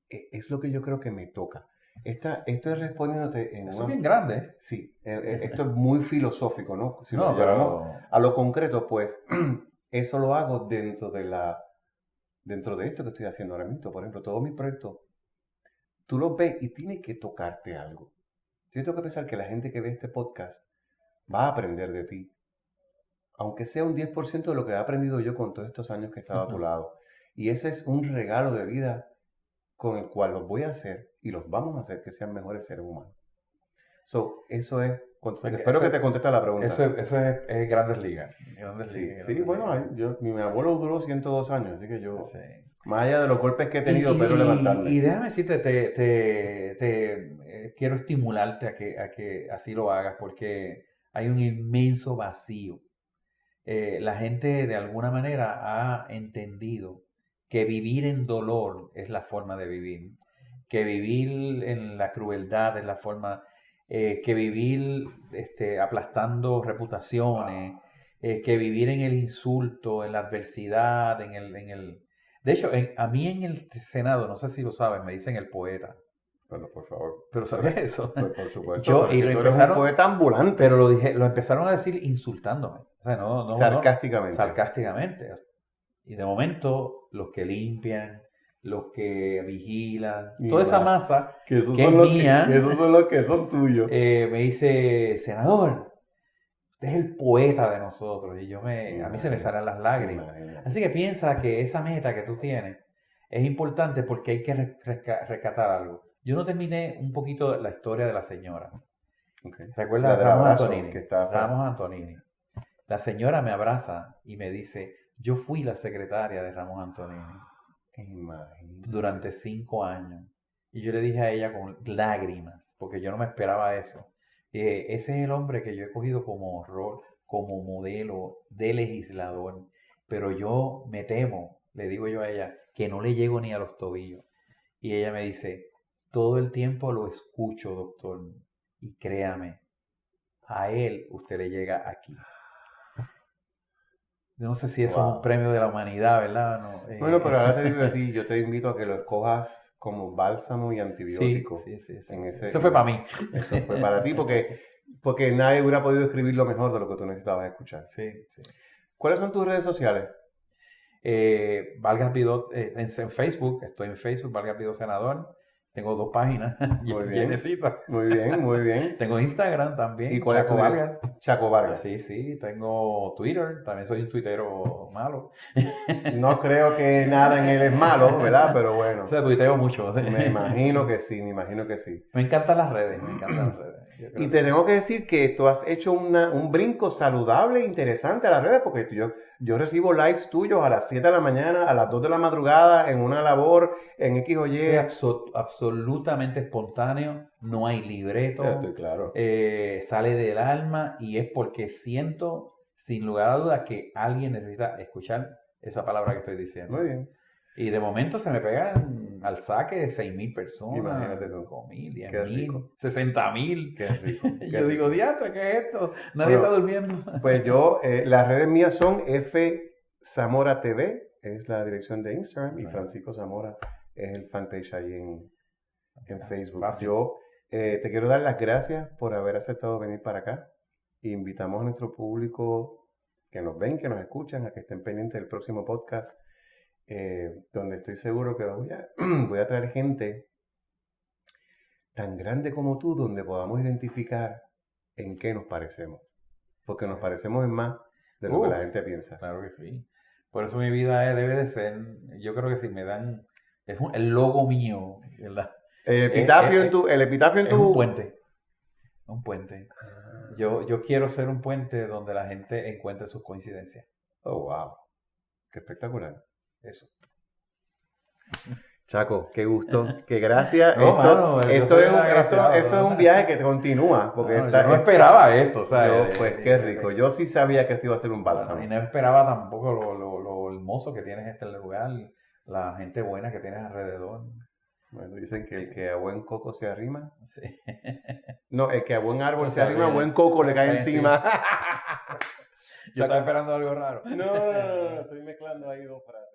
es lo que yo creo que me toca. Esto es respondiéndote en Eso es bien grande. Sí, esto es muy filosófico, ¿no? Si no, lo llevamos a lo concreto, pues eso lo hago dentro de esto que estoy haciendo ahora mismo. Por ejemplo, todos mis proyectos, tú los ves y tiene que tocarte algo. Yo tengo que pensar que la gente que ve este podcast va a aprender de ti. Aunque sea un 10% de lo que he aprendido yo con todos estos años que he estado a tu lado. Y ese es un regalo de vida con el cual los voy a hacer y los vamos a hacer que sean mejores seres humanos. Eso es... espero que te conteste la pregunta. Eso es Grandes Ligas. Sí, bueno, mi abuelo duró 102 años, así que yo... Sí. Más allá de los golpes que he tenido, espero levantarme. Y déjame decirte, quiero estimularte a que así lo hagas, porque hay un inmenso vacío. La gente de alguna manera ha entendido que vivir en dolor es la forma de vivir, que vivir en la crueldad es la forma, que vivir aplastando reputaciones, que vivir en el insulto, en la adversidad, en el... De hecho, a mí en el Senado, no sé si lo sabes, me dicen el poeta. Bueno, por favor. ¿Pero sabías eso? Pues por supuesto. Y lo empezaron, eres un poeta ambulante. Pero lo empezaron a decir insultándome. O sea, sarcásticamente. Sarcásticamente. Y de momento, los que limpian, los que vigilan, toda esa masa que es mía, que esos son los que son tuyos. Me dice, senador, usted es el poeta de nosotros. Y a mí se me salen las lágrimas. Así que piensa que esa meta que tú tienes es importante porque hay que rescatar algo. Yo no terminé un poquito la historia de la señora. Okay. ¿Recuerdas a Ramos Antonini? La señora me abraza y me dice, yo fui la secretaria de Ramos Antonini durante 5 años. Y yo le dije a ella con lágrimas, porque yo no me esperaba eso. Ese es el hombre que yo he cogido como rol, como modelo de legislador. Pero yo me temo, le digo yo a ella, que no le llego ni a los tobillos. Y ella me dice, todo el tiempo lo escucho, doctor, y créame, a él usted le llega aquí. Yo no sé si eso es un premio de la humanidad, ¿verdad? No, bueno, pero ahora te digo a ti, yo te invito a que lo escojas como bálsamo y antibiótico. Sí. Eso fue para mí. Eso fue para ti, porque nadie hubiera podido escribirlo mejor de lo que tú necesitabas escuchar. Sí. ¿Cuáles son tus redes sociales? Vargas Vidot, en Facebook, estoy en Facebook, Vargas Vidot Senador. Tengo 2 páginas. Muy bien. Llenecitas. Muy bien. Tengo Instagram también. ¿Y cuál es tu Vargas? Chaco Vargas. Sí. Tengo Twitter. También soy un tuitero malo. No creo que nada en él es malo, ¿verdad? Pero bueno. O sea, tuiteo mucho. Me imagino que sí. Me encantan las redes. Y te tengo que decir que tú has hecho un brinco saludable e interesante a las redes, porque yo recibo lives tuyos a las 7 de la mañana, a las 2 de la madrugada, en una labor, en X o Y. Es absolutamente espontáneo, no hay libreto, Estoy claro. Sale del alma y es porque siento, sin lugar a dudas, que alguien necesita escuchar esa palabra que estoy diciendo. Muy bien. Y de momento se me pegan al saque de 6,000 personas, Imagínate tú. 5,000, Qué 10,000, rico. 60,000. Qué rico. Y yo digo, diantre, ¿qué es esto? Nadie está durmiendo. Pues las redes mías son F Zamora TV, es la dirección de Instagram, y Francisco Zamora es el fanpage ahí en Facebook. Fácil. Yo te quiero dar las gracias por haber aceptado venir para acá. Invitamos a nuestro público que nos ven, que nos escuchan, a que estén pendientes del próximo podcast, donde estoy seguro que voy a traer gente tan grande como tú, donde podamos identificar en qué nos parecemos. Porque nos parecemos en más de lo que la gente piensa. Claro que sí. Por eso mi vida debe de ser, yo creo que si me dan, el logo mío, ¿verdad? El epitafio en es tu... un puente. Un puente. Yo quiero ser un puente donde la gente encuentre sus coincidencias. Oh, wow. Qué espectacular. Eso. Chaco, qué gusto, qué gracias. No, esto es un viaje que continúa. Porque yo no esperaba esto, ¿sabes? Pues qué rico. Yo sí sabía que esto iba a ser un bálsamo. Y no esperaba tampoco lo hermoso que tienes este lugar, la gente buena que tienes alrededor. Bueno, dicen que el que a buen coco se arrima. Sí. No, el que a buen árbol se arrima, a buen coco le cae encima. Yo estaba esperando algo raro. No, estoy mezclando ahí 2 frases.